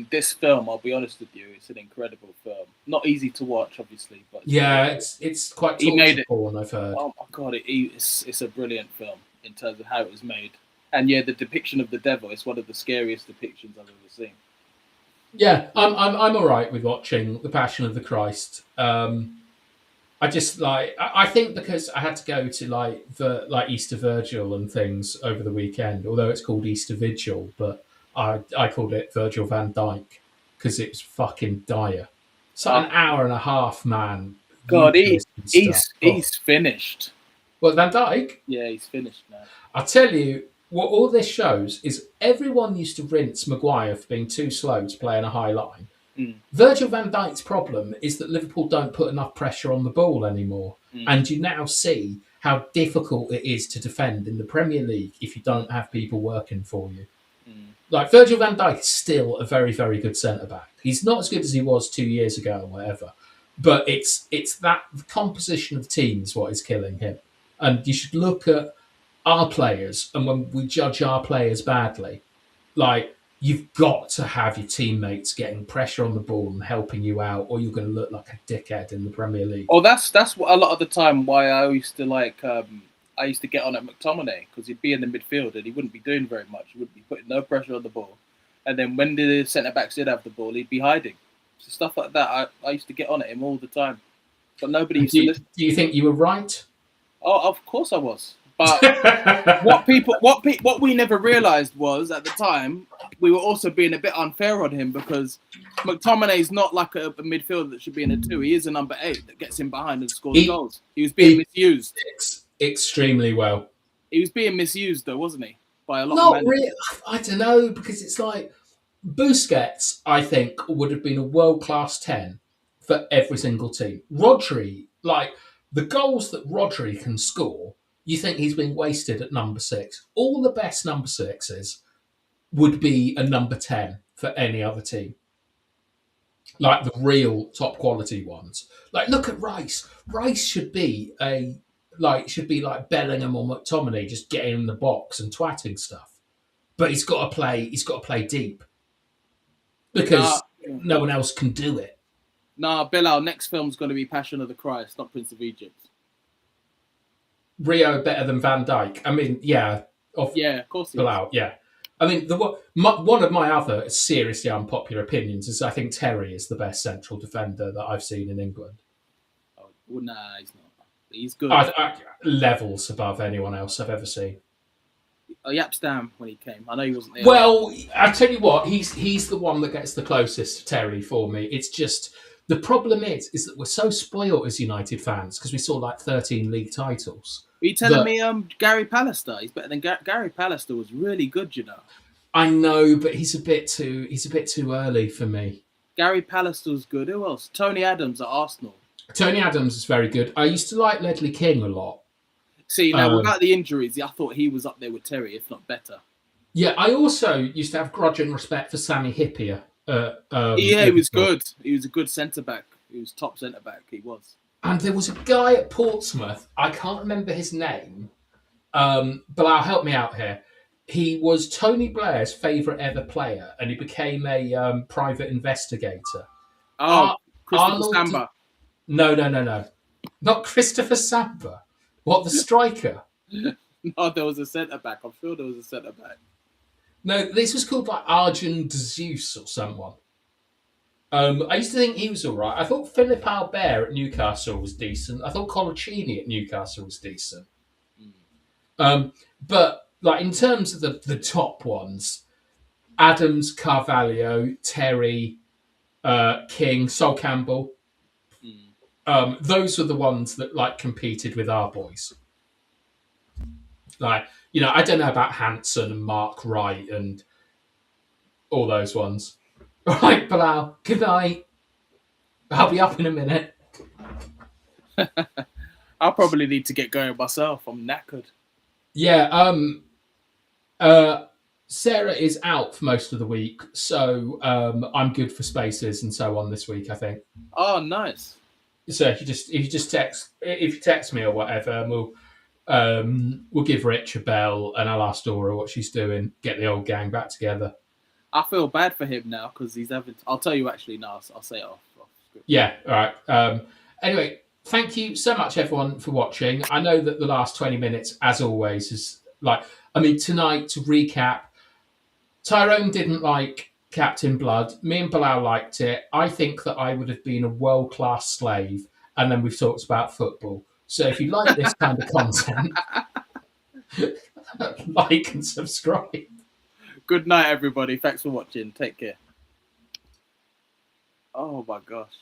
This film, I'll be honest with you, it's an incredible film. Not easy to watch, obviously, but it's quite torture porn, I've heard. Oh my god, it's a brilliant film in terms of how it was made, and yeah, the depiction of the devil is one of the scariest depictions I've ever seen. Yeah, I'm all right with watching The Passion of the Christ. I just I think because I had to go to the Easter Virgil and things over the weekend, although it's called Easter Vigil, but I called it Virgil van Dijk because it was fucking dire. So an hour and a half, man. God, he's finished. What, Van Dijk? Yeah, he's finished now. I tell you, what all this shows is everyone used to rinse Maguire for being too slow to play in a high line. Virgil van Dijk's problem is that Liverpool don't put enough pressure on the ball anymore. And you now see how difficult it is to defend in the Premier League if you don't have people working for you. Virgil van Dijk is still a very, very good centre-back. He's not as good as he was 2 years ago or whatever. But it's that the composition of the team is what is killing him. And you should look at our players, and when we judge our players badly, like you've got to have your teammates getting pressure on the ball and helping you out, or you're going to look like a dickhead in the Premier League. Oh, that's what a lot of the time why I used to like. I used to get on at McTominay because he'd be in the midfield and he wouldn't be doing very much. He would be putting no pressure on the ball, and then when the centre backs did have the ball, he'd be hiding. So stuff like that. I used to get on at him all the time, but nobody used to listen. Do you think you were right? Oh, of course I was. But what we never realised was at the time we were also being a bit unfair on him because McTominay's not like a midfielder that should be in a 2. He is a number 8 that gets in behind and scores goals. He was being misused extremely well. He was being misused though, wasn't he? By a lot. Not really. I don't know, because it's like Busquets, I think, would have been a world-class 10 for every single team. Rodri, like the goals that Rodri can score, you think he's been wasted at number 6. All the best number 6s would be a number 10 for any other team. Like the real top quality ones. Like look at Rice. Rice should be like Bellingham or McTominay, just getting in the box and twatting stuff. But he's got to play deep. Because no one else can do it. Nah, Bilal, next film's going to be Passion of the Christ, not Prince of Egypt. Rio better than Van Dijk. I mean, yeah. Of course he Bilal, is. yeah. I mean, one of my other seriously unpopular opinions is I think Terry is the best central defender that I've seen in England. Oh, well, nah, he's not. He's good. Levels above anyone else I've ever seen. Yapstam when he came. I know he wasn't there. Well, I tell you what, he's the one that gets the closest to Terry for me. It's just the problem is that we're so spoiled as United fans because we saw like 13 league titles. Are you telling me Gary Pallister? He's better than Gary Pallister was really good, you know. I know, but he's a bit too early for me. Gary Pallister was good. Who else? Tony Adams at Arsenal. Tony Adams is very good. I used to like Ledley King a lot. See, now without the injuries, I thought he was up there with Terry, if not better. Yeah, I also used to have grudging respect for Sammy Hippier. He was good. He was a good centre-back. He was top centre-back. He was. And there was a guy at Portsmouth, I can't remember his name, but I'll help me out here. He was Tony Blair's favourite ever player, and he became a private investigator. Oh, Christopher Samba. No. Not Christopher Samba. What, the striker? No, there was a centre-back. I'm sure there was a centre-back. No, this was called like Arjun Zeus or someone. I used to think he was all right. I thought Philip Albert at Newcastle was decent. I thought Colaccini at Newcastle was decent. But like in terms of the top ones, Adams, Carvalho, Terry, King, Sol Campbell. Those were the ones that like competed with our boys. Like, you know, I don't know about Hanson and Mark Wright and all those ones. All right, Bilal, good night. I'll be up in a minute. I'll probably need to get going myself. I'm knackered. Yeah, Sarah is out for most of the week, so I'm good for spaces and so on this week, I think. Oh, nice. So if you text me or whatever, we'll give Rich a bell and I'll ask Dora what she's doing, get the old gang back together. I feel bad for him now because he's having. I'll tell you actually now. I'll say it off script. Yeah, all right. Anyway, thank you so much, everyone, for watching. I know that the last 20 minutes, as always, is like. I mean, tonight to recap, Tyrone didn't like Captain Blood. Me and Bilal liked it. I think that I would have been a world-class slave, and then we've talked about football. So if you like this kind of content, like and subscribe. Good night, everybody. Thanks for watching. Take care. Oh, my gosh.